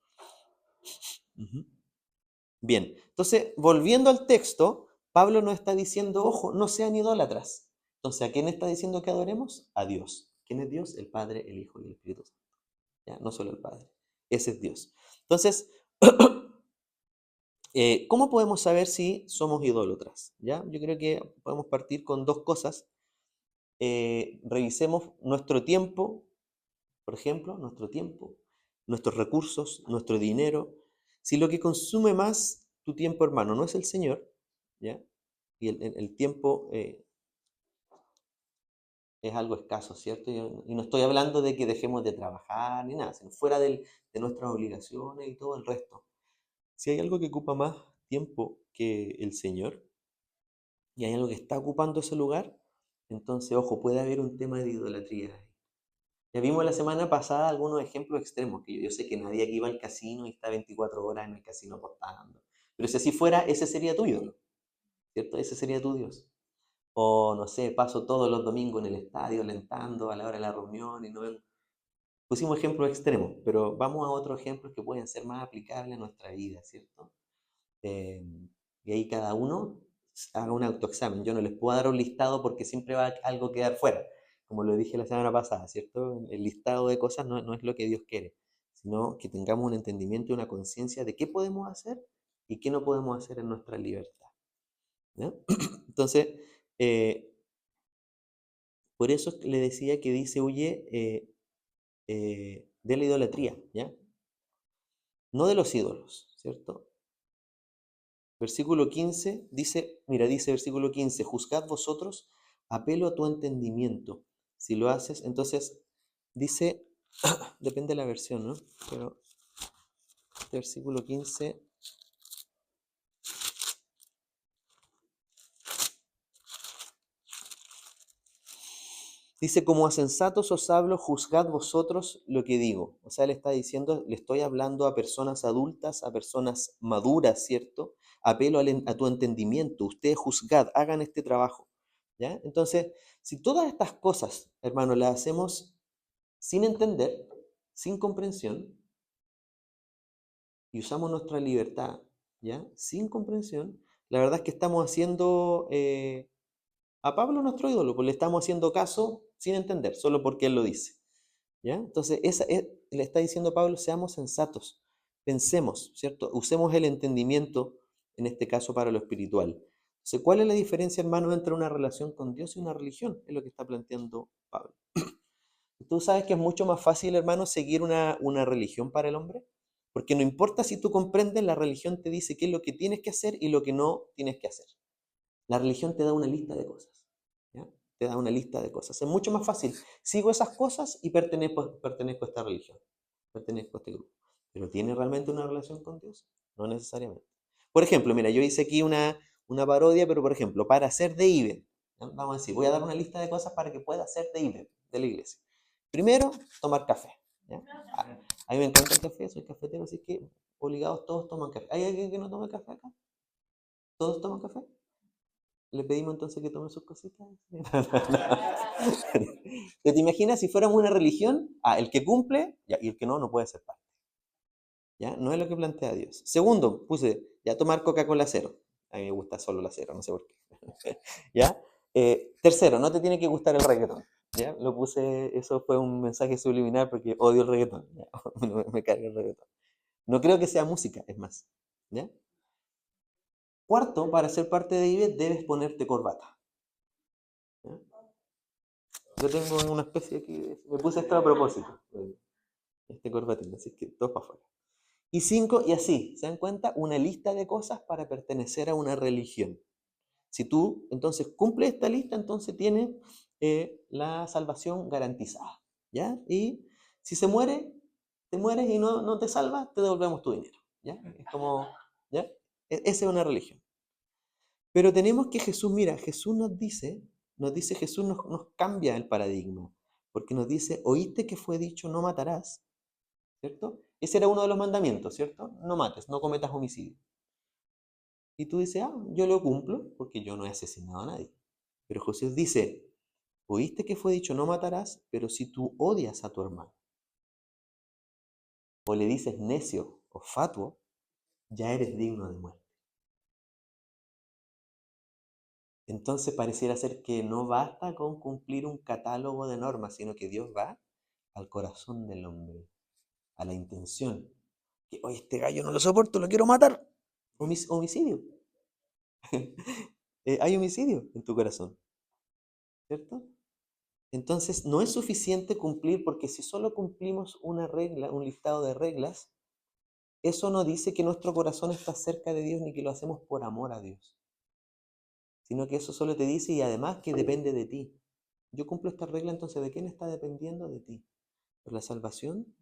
Ujú. Bien, entonces, volviendo al texto, Pablo nos está diciendo, ojo, no sean idólatras. Entonces, ¿a quién está diciendo que adoremos? A Dios. ¿Quién es Dios? El Padre, el Hijo y el Espíritu Santo. ¿Ya? No solo el Padre. Ese es Dios. Entonces, ¿cómo podemos saber si somos idólatras? ¿Ya? Yo creo que podemos partir con dos cosas. Revisemos nuestro tiempo, por ejemplo, nuestro tiempo, nuestros recursos, nuestro dinero. Si lo que consume más tu tiempo, hermano, no es el Señor, ¿ya? Y el tiempo es algo escaso, ¿cierto? Y no estoy hablando de que dejemos de trabajar ni nada, sino fuera de nuestras obligaciones y todo el resto. Si hay algo que ocupa más tiempo que el Señor y hay algo que está ocupando ese lugar, entonces, ojo, puede haber un tema de idolatría ahí. Ya vimos la semana pasada algunos ejemplos extremos, que yo sé que nadie aquí va al casino y está 24 horas en el casino apostando. Pero si así fuera, ese sería tu ídolo, ¿cierto? Ese sería tu Dios. O no sé, paso todos los domingos en el estadio alentando a la hora de la reunión y no ven. Pusimos ejemplos extremos, pero vamos a otros ejemplos que pueden ser más aplicables a nuestra vida, ¿cierto? Eh, y ahí cada uno haga un autoexamen. Yo no les puedo dar un listado porque siempre va algo a quedar fuera, como lo dije la semana pasada, ¿cierto? El listado de cosas no es lo que Dios quiere, sino que tengamos un entendimiento y una conciencia de qué podemos hacer y qué no podemos hacer en nuestra libertad. ¿Ya? Entonces, eh, por eso le decía que dice, oye, de la idolatría, ¿ya? No de los ídolos, ¿cierto? Versículo 15 dice, mira, dice versículo 15, juzgad vosotros, apelo a tu entendimiento. Si lo haces, entonces dice, depende de la versión, ¿no? Pero este versículo 15 dice, como a sensatos os hablo, juzgad vosotros lo que digo. O sea, le está diciendo, le estoy hablando a personas adultas, a personas maduras, ¿cierto? Apelo a tu entendimiento. Ustedes juzgad, hagan este trabajo, ¿ya? Entonces, si todas estas cosas, hermano, las hacemos sin entender, sin comprensión, y usamos nuestra libertad, ¿ya? Sin comprensión, la verdad es que estamos haciendo a Pablo nuestro ídolo, pues le estamos haciendo caso sin entender, solo porque él lo dice, ¿ya? Entonces, le está diciendo Pablo, seamos sensatos, pensemos, ¿cierto? Usemos el entendimiento, en este caso, para lo espiritual. Entonces, ¿cuál es la diferencia, hermano, entre una relación con Dios y una religión? Es lo que está planteando Pablo. Tú sabes que es mucho más fácil, hermano, seguir una religión para el hombre, porque no importa si tú comprendes, la religión te dice qué es lo que tienes que hacer y lo que no tienes que hacer. La religión te da una lista de cosas, ¿ya? Te da una lista de cosas. Es mucho más fácil. Sigo esas cosas y pertenezco a esta religión, pertenezco a este grupo. ¿Pero tiene realmente una relación con Dios? No necesariamente. Por ejemplo, mira, yo hice aquí una parodia, pero por ejemplo, para hacer de IBE, ¿ya? Vamos a decir, voy a dar una lista de cosas para que pueda hacer de IBE, de la iglesia. Primero, tomar café, ¿ya? A mí me encanta el café, soy cafetero, así que obligados todos toman café. ¿Hay alguien que no tome café acá? ¿Todos toman café? Le pedimos entonces que tome sus cositas. ¿Te imaginas si fuéramos una religión? Ah, el que cumple ya, y el que no, no puede ser parte. ¿Ya? No es lo que plantea Dios. Segundo, puse, ya tomar Coca-Cola cero. A mí me gusta solo la cero, no sé por qué. ¿Ya? Tercero, no te tiene que gustar el reggaetón. ¿Ya? Lo puse, eso fue un mensaje subliminal porque odio el reggaetón. ¿Ya? Me carga el reggaetón. No creo que sea música, es más. ¿Ya? Cuarto, para ser parte de IBE debes ponerte corbata. ¿Ya? Yo tengo una especie aquí, me puse esto a propósito, este corbatín, así que todo para afuera. Y cinco, y así, ¿se dan cuenta? Una lista de cosas para pertenecer a una religión. Si tú entonces cumples esta lista, entonces tienes la salvación garantizada, ¿ya? Y si se muere, te mueres y no te salvas, te devolvemos tu dinero, ¿ya? Es como, ¿ya? Esa es una religión. Pero tenemos que Jesús, mira, Jesús Jesús nos cambia el paradigma, porque nos dice, oíste que fue dicho, no matarás, ¿cierto? Ese era uno de los mandamientos, ¿cierto? No mates, no cometas homicidio. Y tú dices, ah, yo lo cumplo porque yo no he asesinado a nadie. Pero Jesús dice, oíste que fue dicho, no matarás, pero si tú odias a tu hermano, o le dices necio o fatuo, ya eres digno de muerte. Entonces pareciera ser que no basta con cumplir un catálogo de normas, sino que Dios va al corazón del hombre, a la intención. Que, oye, este gallo no lo soporto, lo quiero matar. Homicidio. Hay homicidio en tu corazón, ¿cierto? Entonces no es suficiente cumplir, porque si solo cumplimos una regla, un listado de reglas, eso no dice que nuestro corazón está cerca de Dios ni que lo hacemos por amor a Dios, sino que eso solo te dice y además que depende de ti. Yo cumplo esta regla, entonces ¿de quién está dependiendo? De ti. Pero la salvación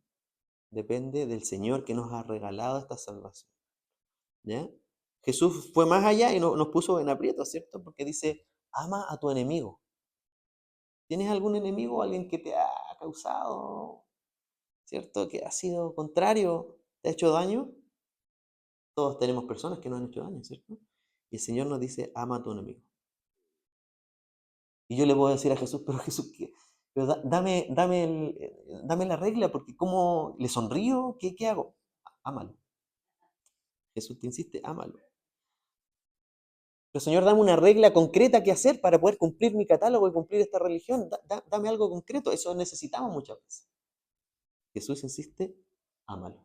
depende del Señor que nos ha regalado esta salvación, ¿ya? Jesús fue más allá y nos puso en aprietos, ¿cierto? Porque dice, ama a tu enemigo. ¿Tienes algún enemigo, alguien que te ha causado, ¿cierto? Que ha sido contrario, te ha hecho daño? Todos tenemos personas que nos han hecho daño, ¿cierto? Y el Señor nos dice, ama a tu enemigo. Y yo le puedo decir a Jesús, pero Jesús, ¿qué? Pero dame la regla, porque ¿cómo le sonrío? ¿Qué hago? Ámalo. Jesús te insiste, ámalo. Pero Señor, dame una regla concreta que hacer para poder cumplir mi catálogo y cumplir esta religión. Dame algo concreto, eso necesitamos muchas veces. Jesús insiste, ámalo.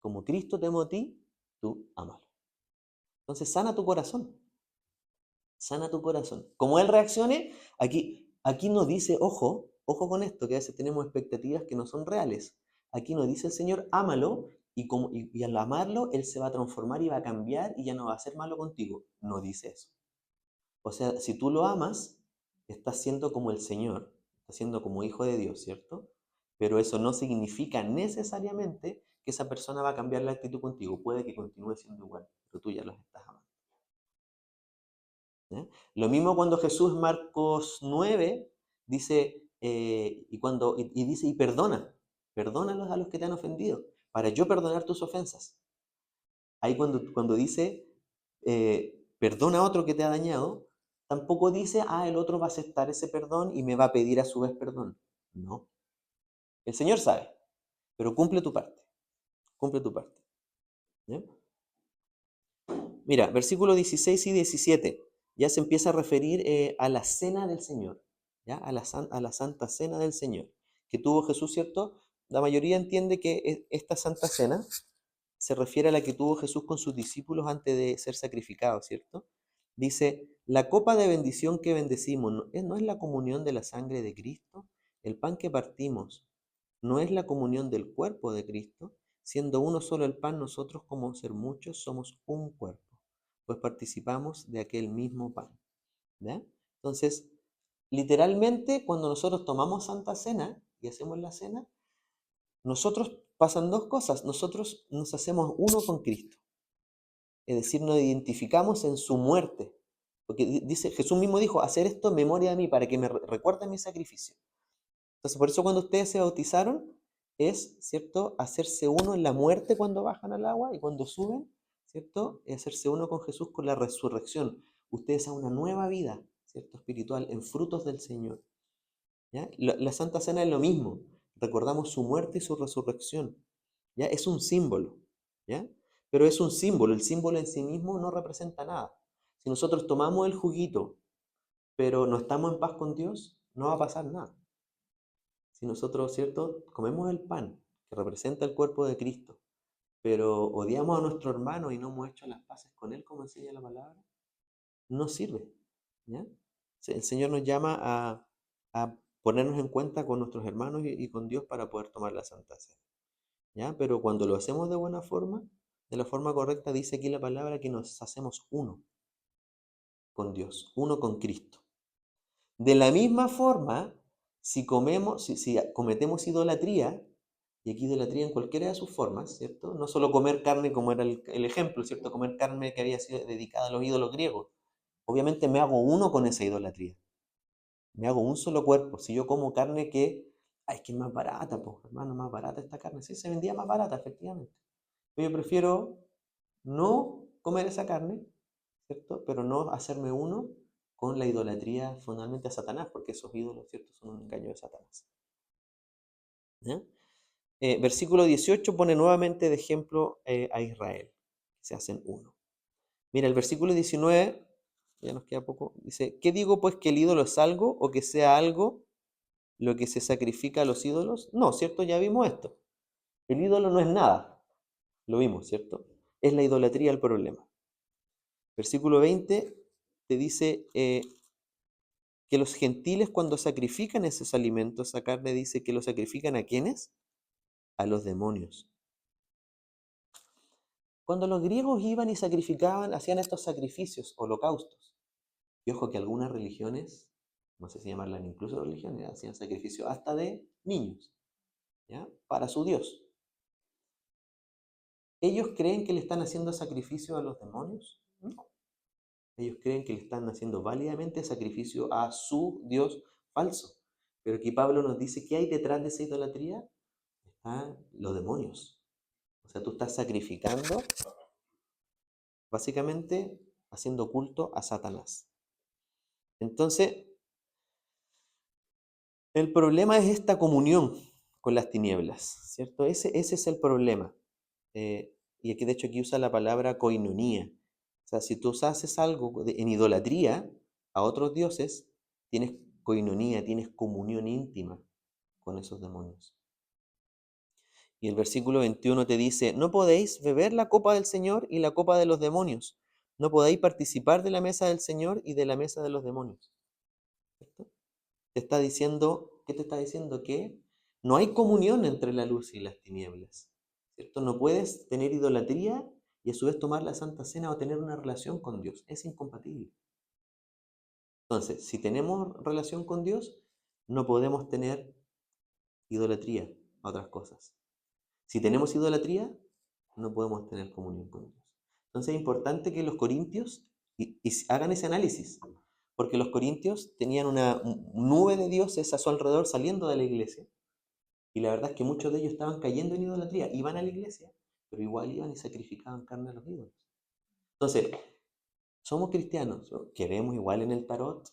Como Cristo te amó a ti, tú ámalo. Entonces sana tu corazón. Sana tu corazón. Como Él reaccione, aquí nos dice, ojo, Ojo con esto, que a veces tenemos expectativas que no son reales. Aquí nos dice el Señor, ámalo, y al amarlo, Él se va a transformar y va a cambiar y ya no va a ser malo contigo. No dice eso. O sea, si tú lo amas, estás siendo como el Señor, estás siendo como hijo de Dios, ¿cierto? Pero eso no significa necesariamente que esa persona va a cambiar la actitud contigo. Puede que continúe siendo igual, pero tú ya los estás amando. ¿Ya? Lo mismo cuando Jesús, Marcos 9, dice, dice, y perdónalos a los que te han ofendido, para yo perdonar tus ofensas. Ahí cuando dice, perdona a otro que te ha dañado, tampoco dice, el otro va a aceptar ese perdón y me va a pedir a su vez perdón. No. El Señor sabe, pero cumple tu parte. Cumple tu parte. ¿Ya? Mira, versículos 16 y 17 ya se empieza a referir a la cena del Señor, ¿ya? A la Santa Cena del Señor, que tuvo Jesús, ¿cierto? La mayoría entiende que esta Santa Cena se refiere a la que tuvo Jesús con sus discípulos antes de ser sacrificado, ¿cierto? Dice, la copa de bendición que bendecimos, ¿no es la comunión de la sangre de Cristo? El pan que partimos, ¿no es la comunión del cuerpo de Cristo? Siendo uno solo el pan, nosotros como ser muchos somos un cuerpo, pues participamos de aquel mismo pan. ¿Ya? Entonces, literalmente, cuando nosotros tomamos Santa Cena y hacemos la cena, nosotros pasan dos cosas. Nosotros nos hacemos uno con Cristo. Es decir, nos identificamos en su muerte. Porque dice, Jesús mismo dijo, hacer esto en memoria de mí, para que me recuerden mi sacrificio. Entonces, por eso cuando ustedes se bautizaron, es, ¿cierto?, hacerse uno en la muerte cuando bajan al agua y cuando suben, ¿cierto?, hacerse uno con Jesús con la resurrección. Ustedes a una nueva vida, ¿cierto?, espiritual, en frutos del Señor. ¿Ya? La Santa Cena es lo mismo. Recordamos su muerte y su resurrección. ¿Ya? Es un símbolo. ¿Ya? Pero es un símbolo. El símbolo en sí mismo no representa nada. Si nosotros tomamos el juguito, pero no estamos en paz con Dios, no va a pasar nada. Si nosotros, ¿cierto?, comemos el pan, que representa el cuerpo de Cristo, pero odiamos a nuestro hermano y no hemos hecho las paces con él, como enseña la palabra, no sirve. ¿Ya? El Señor nos llama a ponernos en cuenta con nuestros hermanos y con Dios para poder tomar la Santa Cena. ¿Ya? Pero cuando lo hacemos de buena forma, de la forma correcta, dice aquí la palabra que nos hacemos uno con Dios, uno con Cristo. De la misma forma, si cometemos idolatría, y aquí idolatría en cualquiera de sus formas, ¿cierto? No solo comer carne como era el ejemplo, ¿cierto? Comer carne que había sido dedicada a los ídolos griegos. Obviamente me hago uno con esa idolatría. Me hago un solo cuerpo. Si yo como carne es que es más barata, pues, hermano, más barata esta carne. Sí, se vendía más barata, efectivamente. Pero yo prefiero no comer esa carne, ¿cierto? Pero no hacerme uno con la idolatría fundamentalmente a Satanás, porque esos ídolos, ¿cierto?, son un engaño de Satanás. ¿Ya? Versículo 18 pone nuevamente de ejemplo a Israel, que se hacen uno. Mira, el versículo 19, ya nos queda poco, dice, ¿qué digo pues, que el ídolo es algo o que sea algo lo que se sacrifica a los ídolos? No, ¿cierto? Ya vimos esto. El ídolo no es nada, lo vimos, ¿cierto? Es la idolatría el problema. Versículo 20 te dice que los gentiles cuando sacrifican esos alimentos, esa carne, dice que lo sacrifican ¿a quiénes? A los demonios. Cuando los griegos iban y sacrificaban, hacían estos sacrificios, holocaustos. Y ojo que algunas religiones, no sé si llamarlas incluso religiones, hacían sacrificio hasta de niños, ¿ya? Para su Dios. ¿Ellos creen que le están haciendo sacrificio a los demonios? No. Ellos creen que le están haciendo válidamente sacrificio a su Dios falso. Pero aquí Pablo nos dice que hay detrás de esa idolatría. Están los demonios. O sea, tú estás sacrificando, básicamente haciendo culto a Satanás. Entonces, el problema es esta comunión con las tinieblas, ¿cierto? Ese es el problema. Y aquí, de hecho, aquí usa la palabra koinonía. O sea, si tú haces algo en idolatría a otros dioses, tienes koinonía, tienes comunión íntima con esos demonios. Y el versículo 21 te dice, no podéis beber la copa del Señor y la copa de los demonios. No podéis participar de la mesa del Señor y de la mesa de los demonios. ¿Cierto? Te está diciendo, ¿qué te está diciendo? Que no hay comunión entre la luz y las tinieblas, ¿cierto? No puedes tener idolatría y a su vez tomar la Santa Cena o tener una relación con Dios. Es incompatible. Entonces, si tenemos relación con Dios, no podemos tener idolatría a otras cosas. Si tenemos idolatría, no podemos tener comunión con Dios. Entonces es importante que los corintios hagan ese análisis, porque los corintios tenían una nube de dioses a su alrededor saliendo de la iglesia, y la verdad es que muchos de ellos estaban cayendo en idolatría, iban a la iglesia, pero igual iban y sacrificaban carne a los ídolos. Entonces, somos cristianos, ¿no? Creemos igual en el tarot,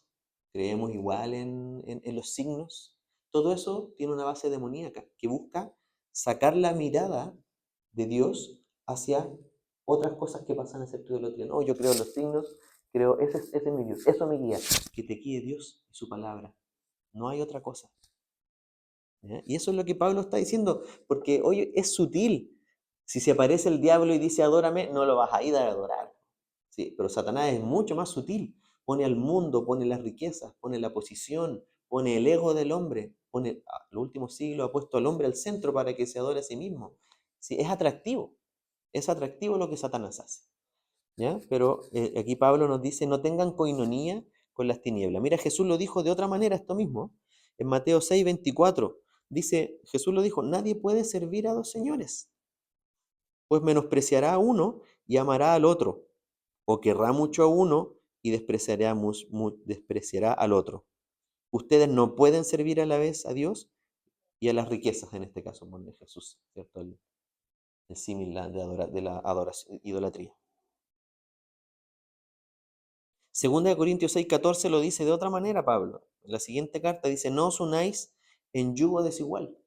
creemos igual en los signos. Todo eso tiene una base demoníaca que busca sacar la mirada de Dios hacia otras cosas que pasan a ser tu idolatría. No, yo creo en los signos, creo, ese es mi Dios, eso me guía. Que te guíe Dios y su palabra. No hay otra cosa. ¿Ya? Y eso es lo que Pablo está diciendo, porque oye, es sutil. Si se aparece el diablo y dice adórame, no lo vas a ir a adorar. Sí, pero Satanás es mucho más sutil. Pone al mundo, pone las riquezas, pone la posición, pone el ego del hombre, pone, los últimos siglos ha puesto al hombre al centro para que se adore a sí mismo. Sí, es atractivo lo que Satanás hace. ¿Ya? Pero aquí Pablo nos dice, no tengan coinonía con las tinieblas. Mira, Jesús lo dijo de otra manera esto mismo. En Mateo 6:24 dice, Jesús lo dijo, nadie puede servir a dos señores, pues menospreciará a uno y amará al otro, o querrá mucho a uno y despreciará al otro. Ustedes no pueden servir a la vez a Dios y a las riquezas, en este caso, pone Jesús, ¿cierto? El símil de la adoración, idolatría. Segunda de Corintios 6:14 lo dice de otra manera Pablo. En la siguiente carta dice, no os unáis en yugo desigual.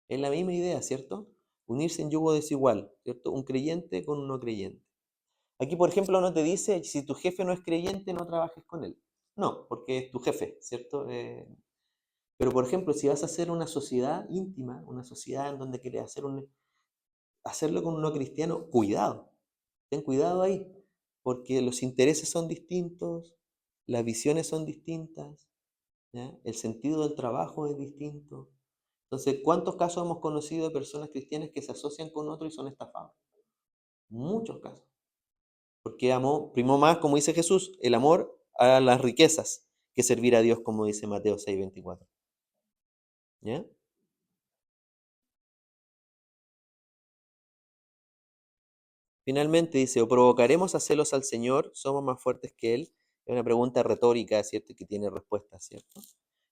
Es la misma idea, ¿cierto? Unirse en yugo desigual, ¿cierto? Un creyente con un no creyente. Aquí, por ejemplo, no te dice, si tu jefe no es creyente, no trabajes con él. No, porque es tu jefe, ¿cierto? Pero, por ejemplo, si vas a hacer una sociedad íntima, una sociedad en donde quieres hacerlo con un no cristiano, cuidado. Ten cuidado ahí, porque los intereses son distintos, las visiones son distintas, ¿ya? El sentido del trabajo es distinto. Entonces, ¿cuántos casos hemos conocido de personas cristianas que se asocian con otros y son estafados? Muchos casos. Porque primó más, como dice Jesús, el amor a las riquezas que servir a Dios, como dice Mateo 6:24. ¿Ya? Finalmente dice, ¿o provocaremos a celos al Señor? ¿Somos más fuertes que Él? Es una pregunta retórica, ¿cierto? Que tiene respuesta, ¿cierto?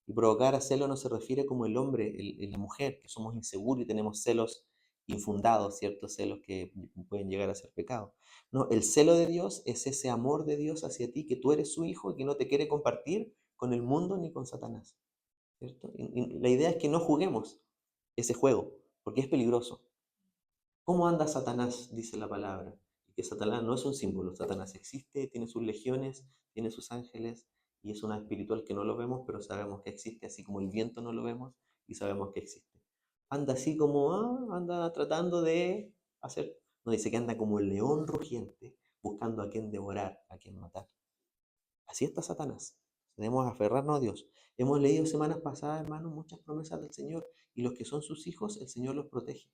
Y provocar a celos no se refiere como el hombre y la mujer, que somos inseguros y tenemos celos infundados, ¿cierto? Celos que pueden llegar a ser pecado. No, el celo de Dios es ese amor de Dios hacia ti, que tú eres su hijo y que no te quiere compartir con el mundo ni con Satanás, ¿cierto? Y la idea es que no juguemos ese juego, porque es peligroso. ¿Cómo anda Satanás? Dice la palabra. Y que Satanás no es un símbolo. Satanás existe, tiene sus legiones, tiene sus ángeles, y es una espiritual que no lo vemos, pero sabemos que existe, así como el viento no lo vemos y sabemos que existe. Anda así como, anda tratando de hacer, no dice que anda como el león rugiente, buscando a quien devorar, a quien matar. Así está Satanás. Debemos aferrarnos a Dios. Hemos leído semanas pasadas, hermanos, muchas promesas del Señor, y los que son sus hijos, el Señor los protege,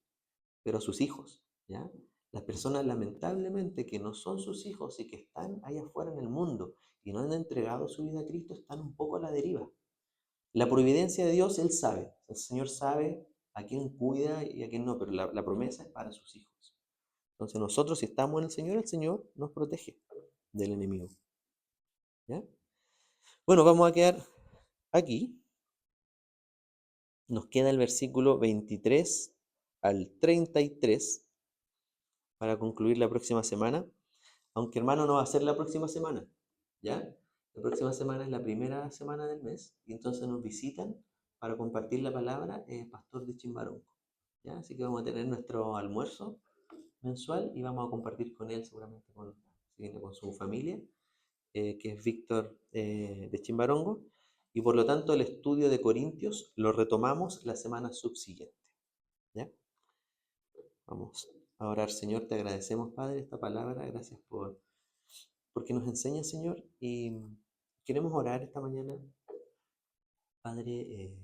pero a sus hijos, ¿ya? Las personas lamentablemente que no son sus hijos y que están allá afuera en el mundo y no han entregado su vida a Cristo están un poco a la deriva. La providencia de Dios, Él sabe, el Señor sabe a quién cuida y a quién no, pero la promesa es para sus hijos. Entonces nosotros si estamos en el Señor nos protege del enemigo. ¿Ya? Bueno, vamos a quedar aquí. Nos queda el versículo 23 al 33 para concluir la próxima semana. Aunque hermano no va a ser la próxima semana, ¿ya? La próxima semana es la primera semana del mes y entonces nos visitan para compartir la palabra el pastor de Chimbarongo, ¿ya? Así que vamos a tener nuestro almuerzo mensual y vamos a compartir con él seguramente con su familia, que es Víctor de Chimbarongo, y por lo tanto el estudio de Corintios lo retomamos la semana subsiguiente, ¿ya? Vamos a orar. Señor, te agradecemos, Padre, esta palabra, gracias porque nos enseña, Señor, y queremos orar esta mañana Padre,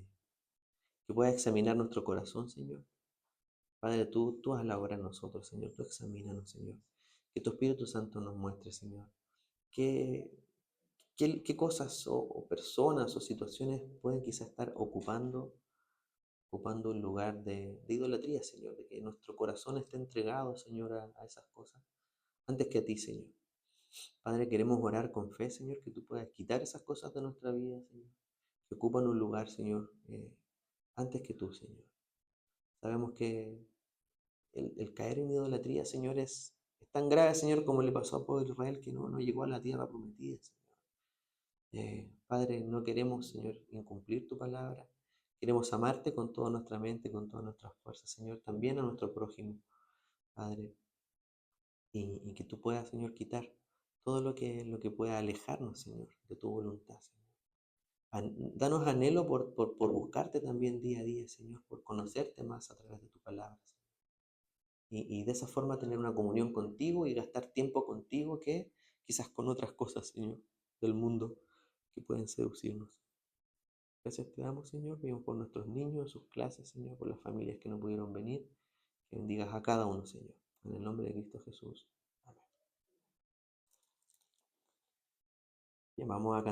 que pueda examinar nuestro corazón, Señor. Padre, tú haz la obra en nosotros, Señor. Tú examínanos, Señor. Que tu Espíritu Santo nos muestre, Señor, qué, qué cosas o personas o situaciones pueden quizás estar ocupando un lugar de idolatría, Señor. De que nuestro corazón esté entregado, Señor, a esas cosas, antes que a ti, Señor. Padre, queremos orar con fe, Señor, que tú puedas quitar esas cosas de nuestra vida, Señor, que ocupan un lugar, Señor, antes que tú, Señor. Sabemos que el caer en idolatría, Señor, es tan grave, Señor, como le pasó a pueblo de Israel, que no llegó a la tierra prometida, Señor. Padre, no queremos, Señor, incumplir tu palabra. Queremos amarte con toda nuestra mente, con todas nuestras fuerzas, Señor, también a nuestro prójimo, Padre. Y que tú puedas, Señor, quitar todo lo que pueda alejarnos, Señor, de tu voluntad, Señor. Danos anhelo por buscarte también día a día, Señor, por conocerte más a través de tu palabra, Señor. Y de esa forma tener una comunión contigo y gastar tiempo contigo que quizás con otras cosas, Señor, del mundo que pueden seducirnos. Gracias te damos, Señor. Pedimos por nuestros niños, sus clases, Señor, por las familias que no pudieron venir. Que bendigas a cada uno, Señor. En el nombre de Cristo Jesús. Amén. Llamamos a